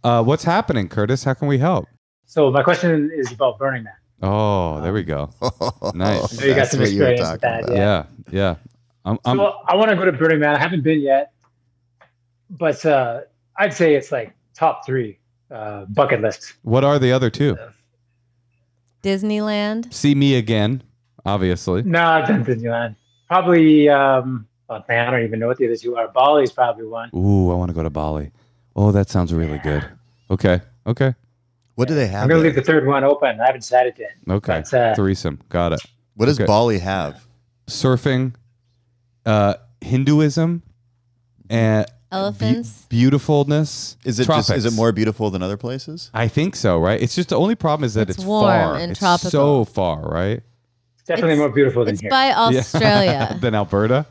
A: all. What's happening, Curtis? How can we help?
E: So my question is about Burning Man.
A: Oh, there we go. Nice.
E: So you got
C: That's
E: some
C: what you were
E: experience with
C: talking
E: that,
C: about.
A: Yeah. I'm
E: So I want to go to Burning Man. I haven't been yet, but I'd say it's like top 3 bucket lists.
A: What are the other two?
B: Disneyland.
A: See me again, obviously.
E: No, I've done Disneyland. Probably, I don't even know what the other 2 are. Bali's probably one.
A: Ooh, I want to go to Bali. Oh, that sounds really good. Okay.
C: What do they have?
E: I'm going to leave
C: there?
E: the third one open. I haven't decided yet.
A: Okay.
E: But,
A: Threesome. Got it.
C: What does
A: Okay.
C: Bali have?
A: Surfing, Hinduism, and
B: Elephants.
A: beautifulness.
C: Is it
A: tropics.
C: more beautiful than other places?
A: I think so, right? It's just the only problem is that
B: It's
A: it's
B: warm
A: far.
B: and
A: it's
B: tropical.
A: so far, right?
E: definitely more beautiful than
B: It's
E: here.
B: by Australia.
A: Than Alberta.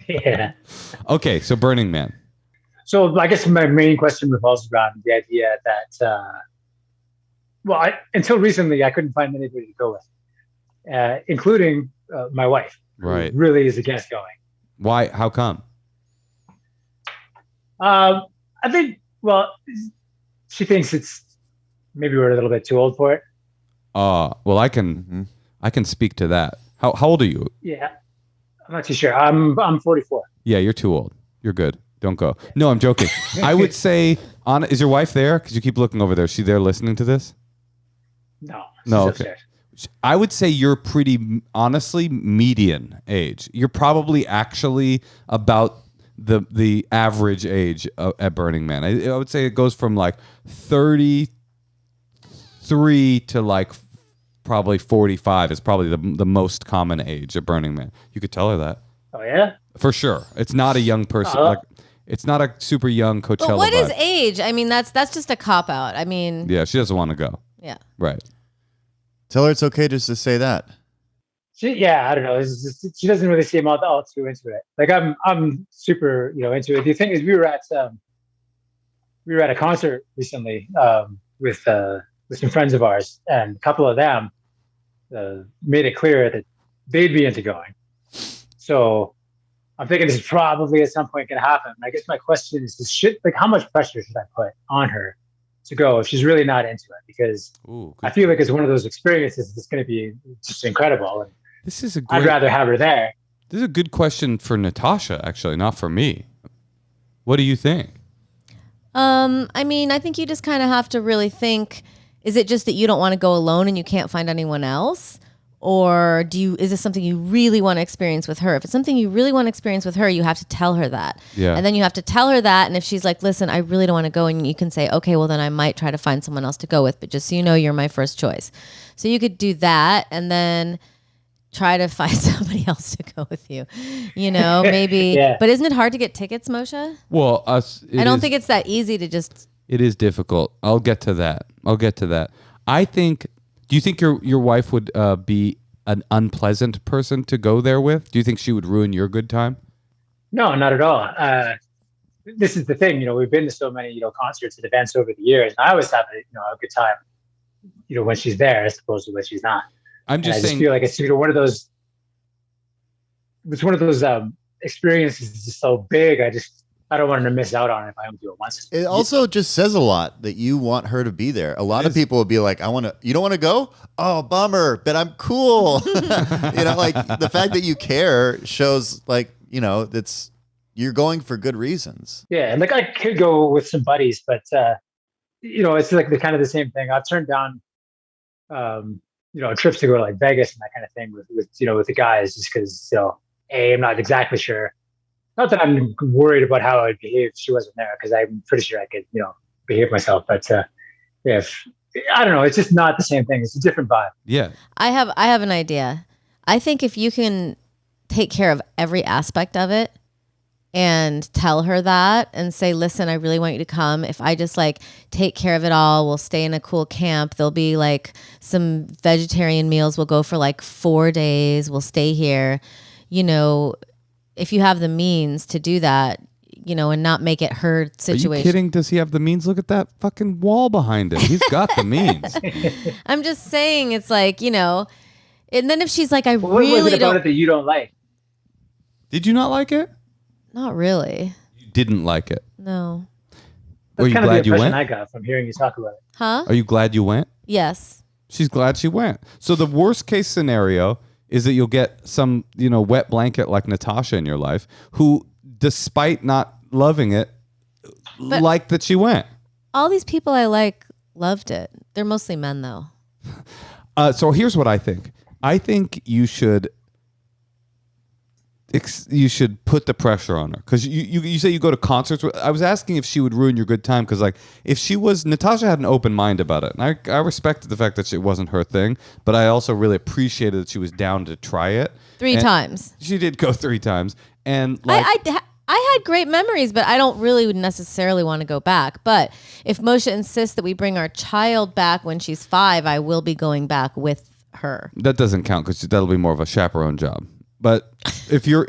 E: Yeah.
A: Okay, so Burning Man.
E: So I guess my main question revolves around the idea that, until recently, I couldn't find anybody to go with, including my wife,
A: Right.
E: who really is against going.
A: Why? How come?
E: I think, she thinks maybe we're a little bit too old for it.
A: Well, I can speak to that. How old are you?
E: Yeah. I'm not too sure. I'm 44.
A: Yeah, you're too old. You're good. Don't go. No, I'm joking. I would say, is your wife there? Because you keep looking over there. Is she there listening to this?
E: No.
A: No,
E: she's
A: okay.
E: upstairs.
A: I would say you're pretty, honestly, median age. You're probably actually about the average age at Burning Man. I would say it goes from like 33 to like probably 45 is probably the most common age at Burning Man. You could tell her that.
E: Oh, yeah?
A: For sure. It's not a young person.
E: Uh-huh.
A: Like it's not a super young Coachella
B: But what is
A: vibe.
B: age? I mean, that's just a cop out. I mean,
A: Yeah, she doesn't want to go.
B: yeah.
A: Right.
C: Tell her it's okay just to say that.
E: I don't know. She doesn't really seem all too into it. Like I'm super, into it. The thing is, we were at a concert recently with some friends of ours, and a couple of them made it clear that they'd be into going. So I'm thinking this is probably at some point going to happen. I guess my question is, how much pressure should I put on her to go if she's really not into it? Because I feel like it's one of those experiences that's going to be just incredible. And I'd rather have her there.
A: This is a good question for Natasha, actually, not for me. What do you think?
B: I mean, I think you just kind of have to really think, is it just that you don't want to go alone and you can't find anyone else? Or is this something you really want to experience with her? If it's something you really want to experience with her, you have to tell her that.
A: Yeah.
B: And then you have to tell her that. And if she's like, listen, I really don't want to go, and you can say, okay, well then I might try to find someone else to go with, but just so you know, you're my first choice. So you could do that and then try to find somebody else to go with you, maybe. Yeah. But isn't it hard to get tickets, Moshe?
A: Well,
B: I don't think it's that easy to just.
A: It is difficult. I'll get to that. Do you think your wife would be an unpleasant person to go there with? Do you think she would ruin your good time?
E: No, not at all. This is the thing, we've been to so many, concerts and events over the years, and I always have a good time, when she's there as opposed to when she's not.
A: I'm just saying.
E: I just feel like it's one of those. It's one of those experiences that's just so big. I don't want her to miss out on it if I only do it once.
C: It also just says a lot that you want her to be there. A lot of people would be like, you don't want to go? Oh, bummer, but I'm cool. Like the fact that you care shows you're going for good reasons.
E: Yeah. And like I could go with some buddies, but it's like the same thing. I've turned down, trips to go to like Vegas and that kind of thing with the guys just because, I'm not exactly sure. Not that I'm worried about how I'd behave if she wasn't there, because I'm pretty sure I could, behave myself. But if I don't know, it's just not the same thing. It's a different vibe.
A: Yeah.
B: I have an idea. I think if you can take care of every aspect of it and tell her that and say, listen, I really want you to come. If I just take care of it all, we'll stay in a cool camp. There'll be some vegetarian meals. We'll go for 4 days. We'll stay here. If you have the means to do that, and not make it her situation.
A: Are you kidding? Does he have the means? Look at that fucking wall behind him. He's got the means.
B: I'm just saying, it's and then if she's like,
E: what was it about it that you don't like?
A: Did you not like it?
B: Not really.
A: You didn't like it?
B: No.
A: Were you glad you went?
E: I got from hearing you talk about it.
B: Huh?
A: Are you glad you went?
B: Yes.
A: She's glad she went. So the worst case scenario is that you'll get some, wet blanket like Natasha in your life who, despite not loving it, liked that she went.
B: All these people I loved it. They're mostly men, though.
A: So here's what I think. I think you should put the pressure on her, because you say you go to concerts. I was asking if she would ruin your good time, because if Natasha had an open mind about it, and I respected the fact that it wasn't her thing, but I also really appreciated that she was down to try it.
B: 3 times.
A: She did go 3 times, and
B: I had great memories, but I don't really necessarily want to go back. But if Moshe insists that we bring our child back when she's 5, I will be going back with her.
A: That doesn't count, because that'll be more of a chaperone job. But if your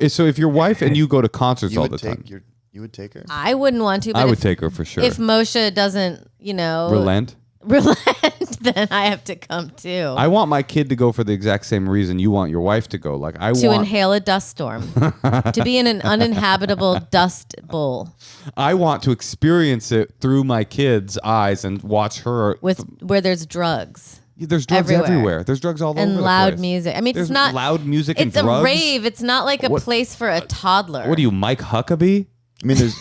A: wife and you go to concerts all the time,
C: you would take her?
B: I wouldn't want to. But
A: I would take her for sure.
B: If Moshe doesn't,
A: relent,
B: then I have to come too.
A: I want my kid to go for the exact same reason you want your wife to go. To
B: inhale a dust storm, to be in an uninhabitable dust bowl.
A: I want to experience it through my kid's eyes and watch her
B: where there's drugs.
A: There's drugs everywhere. There's drugs all over the place.
B: And loud music. I mean,
A: there's
B: it's not
A: loud music and drugs.
B: It's a rave. It's not like a place for a toddler.
A: What are you, Mike Huckabee? I mean, there's.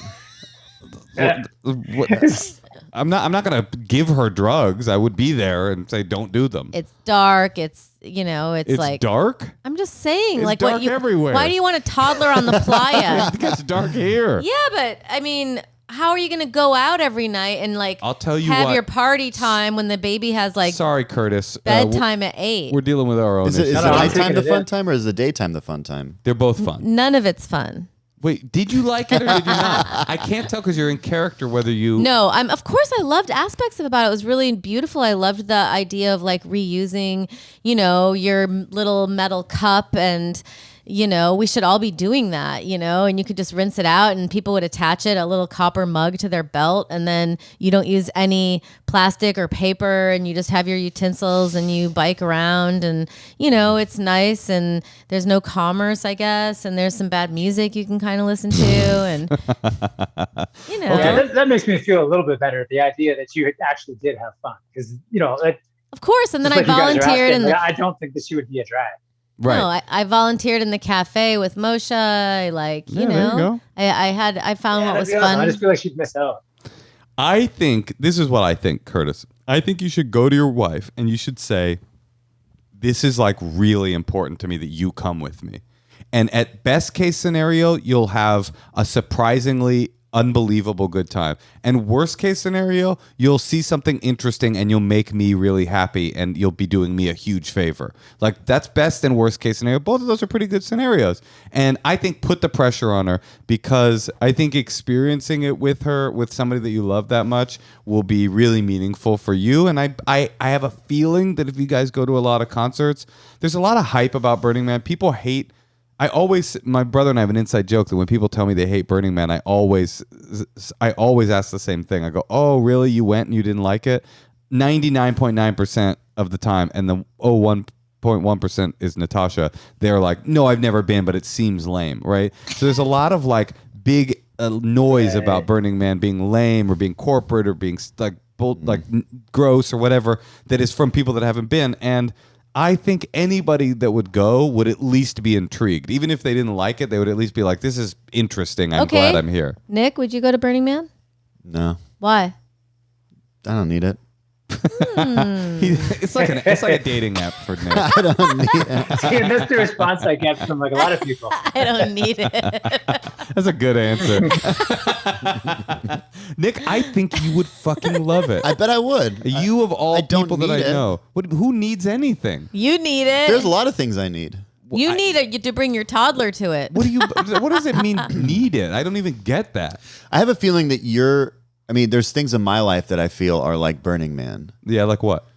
A: I'm not gonna give her drugs. I would be there and say, don't do them.
B: It's dark. It's like
A: dark.
B: I'm just saying,
A: it's dark everywhere.
B: Why do you want a toddler on the playa?
A: It gets dark here.
B: Yeah, but I mean, how are you going to go out every night and
A: I'll tell you
B: have your party time when the baby has
A: sorry, Curtis.
B: Bedtime at 8?
A: We're dealing with our own.
C: Is the nighttime the fun time, or is the daytime the fun time?
A: They're both fun.
B: None of it's fun.
A: Wait, did you like it or did you not? I can't tell because you're in character whether you.
B: No, of course I loved aspects about it. It was really beautiful. I loved the idea of like reusing, your little metal cup, and we should all be doing that, and you could just rinse it out and people would attach a little copper mug to their belt, and then you don't use any plastic or paper, and you just have your utensils and you bike around, and it's nice, and there's no commerce, I guess, and there's some bad music you can kind of listen to, and
E: Okay, that makes me feel a little bit better. The idea that you actually did have fun, because
B: of course, and then I
E: like you guys are
B: volunteered
E: asking,
B: in
E: I don't think that she would be a drag.
A: Right.
B: No, I volunteered in the cafe with Moshe.
A: There you go.
B: I found what
E: that'd
B: was
E: be awesome.
B: fun.
E: I just feel like she'd miss out.
A: I think this is what I think, Curtis. I think you should go to your wife and you should say, this is like really important to me that you come with me. And at best case scenario, you'll have a surprisingly unbelievable good time. And worst case scenario, you'll see something interesting and you'll make me really happy and you'll be doing me a huge favor. Like that's best and worst case scenario. Both of those are pretty good scenarios. And I think put the pressure on her, because I think experiencing it with her, with somebody that you love that much, will be really meaningful for you. And I have a feeling that if you guys go to a lot of concerts, there's a lot of hype about Burning Man. People hate. My brother and I have an inside joke that when people tell me they hate Burning Man, I always ask the same thing. I go, "Oh, really? You went and you didn't like it?" 99.9% of the time, and the 1.1% is Natasha. They're like, "No, I've never been, but it seems lame," right? So there's a lot of like big noise about Burning Man being lame or being corporate or being like gross or whatever that is from people that haven't been. And I think anybody that would go would at least be intrigued. Even if they didn't like it, they would at least be like, this is interesting. I'm glad I'm here.
B: Nick, would you go to Burning Man?
C: No,
B: Why?
C: I don't need it.
A: It's like a dating app for Nick.
C: I don't need it.
E: See, and that's the response I get from like a lot of people.
B: I don't need it.
A: That's a good answer. Nick, I think you would fucking love it.
C: I bet I would.
A: You of all
C: I don't
A: people that
C: need
A: I
C: it.
A: know. Who needs anything?
B: You need it.
C: There's a lot of things I need.
B: You need it to bring your toddler to it.
A: What does it mean need it? I don't even get that.
C: I have a feeling that there's things in my life that I feel are like Burning Man.
A: Yeah, like what?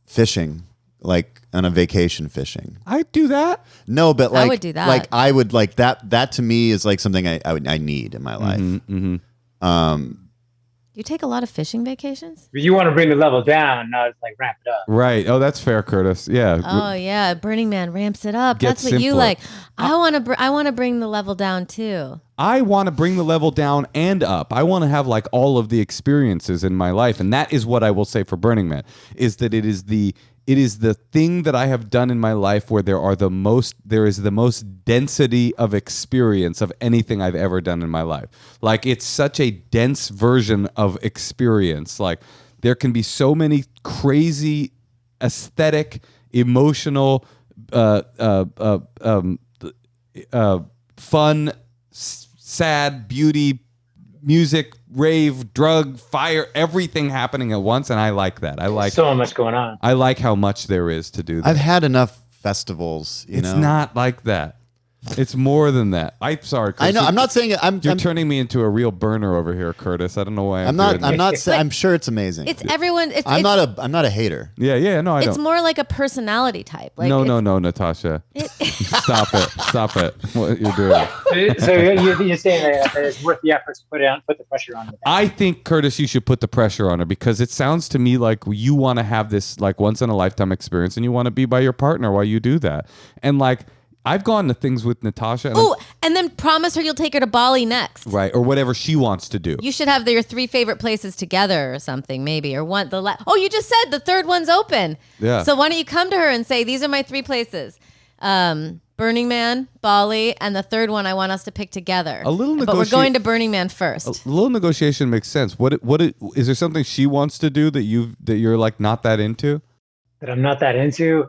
C: Fishing, like on a vacation fishing.
A: I do that.
C: No, but like
B: I would do that.
C: Like I would like that. That to me is like something I need in my life.
A: Mm-hmm.
B: You take a lot of fishing vacations?
E: But you want to bring the level down, not like ramp it up.
A: Right. Oh, that's fair, Curtis. Yeah.
B: Oh yeah, Burning Man ramps it up.
A: Gets
B: That's what you
A: simpler.
B: like. I want to bring the level down too.
A: I want to bring the level down and up. I want to have like all of the experiences in my life. And that is what I will say for Burning Man, is that it is the thing that I have done in my life where there is the most density of experience of anything I've ever done in my life. Like it's such a dense version of experience. Like there can be so many crazy aesthetic, emotional, fun, sad, beauty, music, rave, drug, fire, everything happening at once, and I like that. I like
E: so much going on.
A: I like how much there is to do that.
C: I've had enough festivals.
A: It's not like that. It's more than that. I'm sorry, Curtis.
C: I know. I'm not saying it.
A: You're turning me into a real burner over here, Curtis. I don't know why.
C: I'm not. I'm sure it's amazing.
B: It's everyone.
C: I'm not a hater.
A: Yeah. No, I don't.
B: It's more like a personality type. Like
A: no, Natasha. Stop it. What you're doing.
E: So you're saying that it's worth the effort to put the pressure on.
A: I think, Curtis, you should put the pressure on her, because it sounds to me like you want to have this like once in a lifetime experience, and you want to be by your partner while you do that. And like, I've gone to things with Natasha.
B: And then promise her you'll take her to Bali next.
A: Right, or whatever she wants to do.
B: You should have your 3 favorite places together or something, maybe, or one. You just said the third one's open.
A: Yeah.
B: So why don't you come to her and say, these are my 3 places. Burning Man, Bali, and the third one I want us to pick together. But we're going to Burning Man first.
A: A little negotiation makes sense. What is there something she wants to do that you're like not that into?
E: That I'm not that into.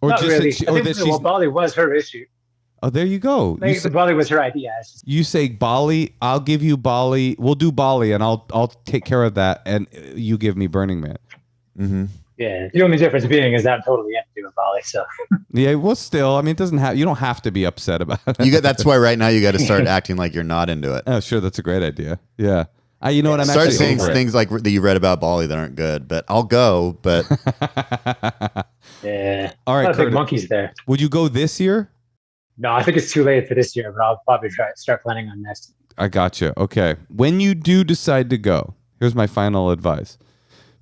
A: Or
E: not
A: just
E: really.
A: that she's
E: Bali was her issue.
A: Oh, there you go.
E: Bali was her idea.
A: You say Bali, I'll give you Bali. We'll do Bali, and I'll take care of that, and you give me Burning Man.
C: Mm-hmm.
E: Yeah. The only difference being is that I'm totally empty with Bali. So
A: Yeah, well, still, I mean, it doesn't have. You don't have to be upset about it.
C: That's why right now you got to start acting like you're not into it.
A: Oh, sure, that's a great idea. Yeah, you know what? I'm
C: Start
A: actually
C: saying
A: over it.
C: things like that you read about Bali that aren't good, but I'll go. But
E: yeah.
A: All right,
E: I don't think
A: Curtis.
E: monkeys there.
A: Would you go this year?
E: No, I think it's too late for this year, but I'll probably start planning on next.
A: I gotcha. Okay, when you do decide to go, here's my final advice: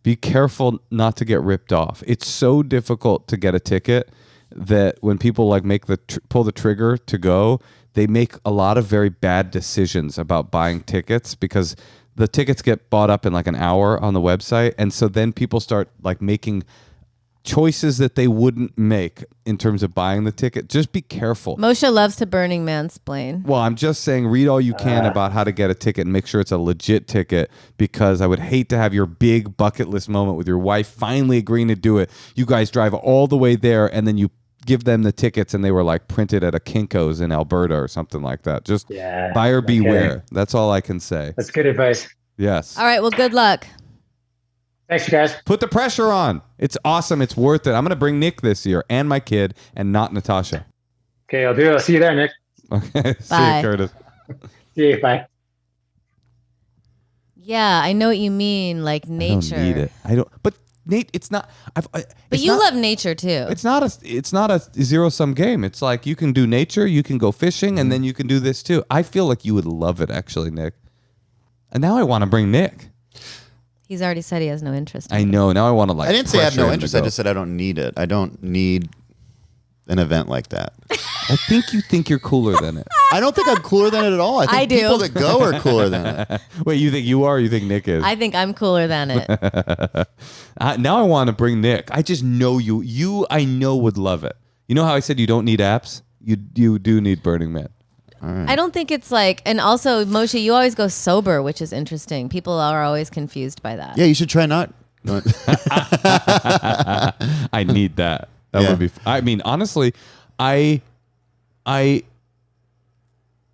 A: be careful not to get ripped off. It's so difficult to get a ticket that when people like make pull the trigger to go, they make a lot of very bad decisions about buying tickets because the tickets get bought up in like an hour on the website, and so then people start like making choices that they wouldn't make in terms of buying the ticket. Just be careful.
B: Moshe loves to Burning Man-splain.
A: Well, I'm just saying, read all you can about how to get a ticket and make sure it's a legit ticket, because I would hate to have your big bucket list moment with your wife finally agreeing to do it. You guys drive all the way there and then you give them the tickets and they were like printed at a Kinko's in Alberta or something like that. Just buyer beware. That's all I can say.
E: That's good advice.
A: Yes.
B: All right, well, good luck.
E: Thanks, you guys.
A: Put the pressure on. It's awesome. It's worth it. I'm going to bring Nick this year and my kid and not Natasha.
E: Okay, I'll do it. I'll see you there, Nick.
A: Okay. See
B: Bye.
A: you, Curtis.
E: See you. Bye.
B: Yeah, I know what you mean, like nature.
A: I don't need it. I don't. But Nate, it's not.
B: But you love nature too.
A: It's not a zero sum game. It's like you can do nature, you can go fishing, and then you can do this too. I feel like you would love it, actually, Nick. And now I want to bring Nick.
B: He's already said he has no interest.
A: I know. Now I want to like.
C: I didn't say I have
A: pressure
C: no
A: him to
C: interest. I
A: go.
C: just said I don't need it. I don't need an event like that.
A: I think you think you're cooler than it.
C: I don't think I'm cooler than it at all. I think
B: I do.
C: people that go are cooler than it.
A: Wait, you think you are? Or you think Nick is?
B: I think I'm cooler than it.
A: Now I want to bring Nick. I just know you. You, I know, would love it. You know how I said you don't need apps? You do need Burning Man.
B: I don't think it's like, and also Moshe, you always go sober, which is interesting. People are always confused by that.
C: Yeah, you should try not.
A: I need that. That
C: Yeah.
A: would be. I mean, honestly, I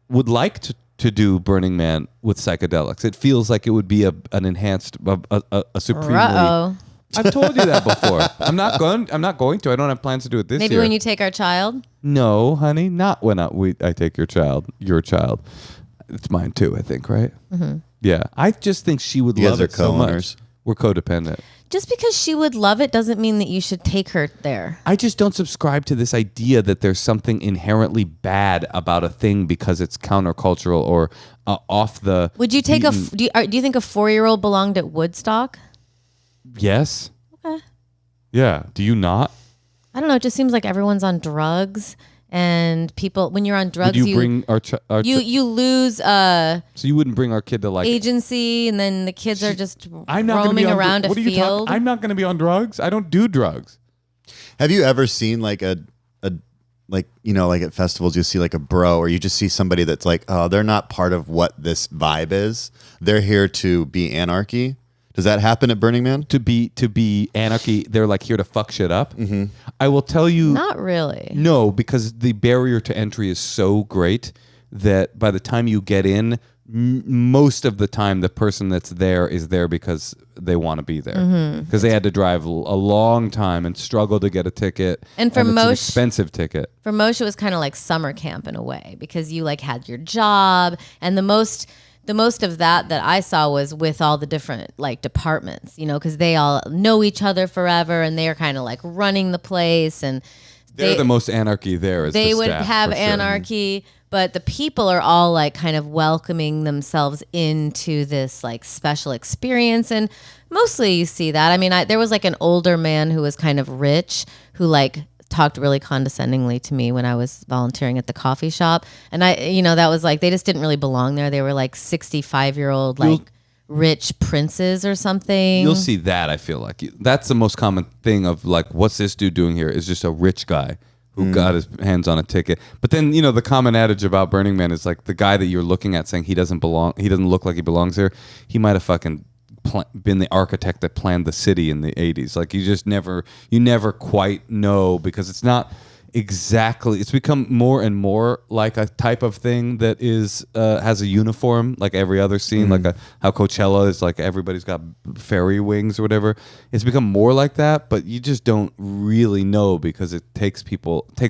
A: would like to do Burning Man with psychedelics. It feels like it would be an enhanced, a supremely.
B: Uh-oh.
A: I've told you that before. I'm not going to. I don't have plans to do it this
B: Maybe
A: year.
B: when you take our child.
A: No, honey, not when I take your child. Your child. It's mine too, I think, right? Mm-hmm. Yeah. I just think she would
C: You
A: love
C: guys are
A: it so much.
C: co-owners.
A: We're codependent.
B: Just because she would love it doesn't mean that you should take her there.
A: I just don't subscribe to this idea that there's something inherently bad about a thing because it's countercultural or off the.
B: Would you take
A: beaten-
B: do you think a 4-year-old belonged at Woodstock?
A: Yes.
B: Okay.
A: Yeah. Do you not?
B: I don't know. It just seems like everyone's on drugs, and people, when you're on drugs,
A: Would you bring our
B: you lose
A: so you wouldn't bring our kid to like
B: agency, and then the kids are just
A: I'm not gonna
B: roaming
A: be on,
B: around
A: what
B: a
A: are you
B: field.
A: talking? I'm not going to be on drugs. I don't do drugs.
C: Have you ever seen like a like, you know, like at festivals, you see like a bro, or you just see somebody that's like, oh, they're not part of what this vibe is. They're here to be anarchy. Does that happen at Burning Man?
A: To be anarchy, they're like here to fuck shit up. Mm-hmm. I will tell you,
B: Not really.
A: no, because the barrier to entry is so great that by the time you get in, most of the time the person that's there is there because they want to be there, because they had to drive a long time and struggle to get a ticket,
B: And for
A: it's an
B: Moshe-
A: expensive ticket.
B: For Moshe, it was kind of like summer camp in a way, because you like had your job, and the most of that I saw was with all the different like departments, you know, because they all know each other forever, and they are kind of like running the place, and
A: They're the most anarchy there. Is
B: they
A: the
B: would
A: staff,
B: have
A: for sure.
B: anarchy, but the people are all like kind of welcoming themselves into this like special experience. And mostly you see that. I mean, there was like an older man who was kind of rich who like talked really condescendingly to me when I was volunteering at the coffee shop. And that was like, they just didn't really belong there. They were like 65-year-old, like rich princes or something.
A: You'll see that. I feel like that's the most common thing of like, what's this dude doing here? Is just a rich guy who got his hands on a ticket. But then, the common adage about Burning Man is like the guy that you're looking at saying he doesn't look like he belongs here. He might have fucking been the architect that planned the city in the 80s. Like you never quite know, because it's not exactly. It's become more and more like a type of thing that is has a uniform, like every other scene, how Coachella is like everybody's got fairy wings or whatever. It's become more like that, but you just don't really know because it takes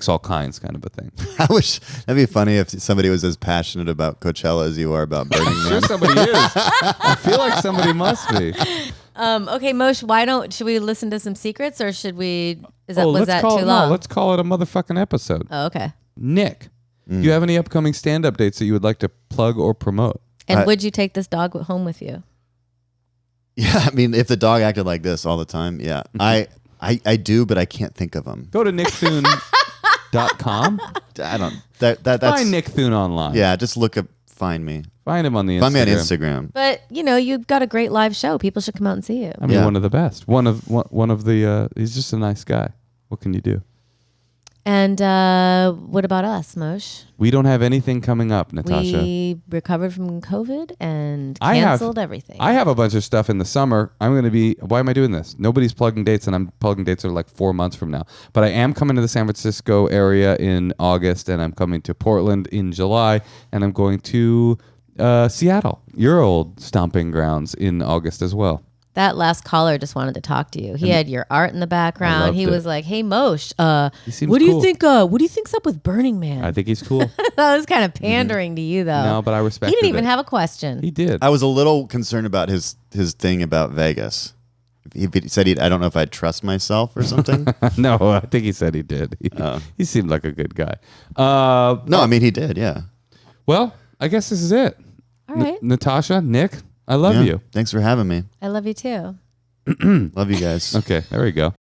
A: all kinds, kind of a thing.
C: I wish that'd be funny if somebody was as passionate about Coachella as you are about Burning
A: I'm sure
C: Man.
A: somebody is. I feel like somebody must be.
B: Okay, Moshe, should we listen to some secrets or should we, was that
A: call
B: too long?
A: No, let's call it a motherfucking episode.
B: Oh, okay.
A: Nick, do you have any upcoming stand-up dates that you would like to plug or promote?
B: And would you take this dog home with you?
C: Yeah, I mean, if the dog acted like this all the time, yeah. I do, but I can't think of them.
A: Go to nickthune.com.
C: I don't. That's
A: Find Nick Thune online.
C: Yeah, just look up. Find me.
A: Find him on the Instagram.
C: Find me on Instagram.
B: But you've got a great live show. People should come out and see you.
A: I mean, one of the best. One of the. He's just a nice guy. What can you do?
B: And what about us, Moshe?
A: We don't have anything coming up, Natasha.
B: We recovered from COVID and canceled everything.
A: I have a bunch of stuff in the summer. I'm going to be. Why am I doing this? Nobody's plugging dates, and I'm plugging dates that are like 4 months from now. But I am coming to the San Francisco area in August, and I'm coming to Portland in July, and I'm going to Seattle, your old stomping grounds, in August as well.
B: That last caller just wanted to talk to you. He had your art in the background. He was like, "Hey, Moshe, what do you think? What do you think's up with Burning Man?"
A: I think he's cool.
B: That was kind of pandering to you, though.
A: No, but I respect.
B: He didn't even have a question.
A: He did.
C: I was a little concerned about his thing about Vegas. He said I don't know if I'd trust myself or something.
A: No, I think he said he did. He seemed like a good guy.
C: No, I mean he did. Yeah.
A: Well, I guess this is it.
B: All right.
A: Natasha, Nick, I love you.
C: Thanks for having me.
B: I love you too.
C: Love you guys.
A: Okay, there we go.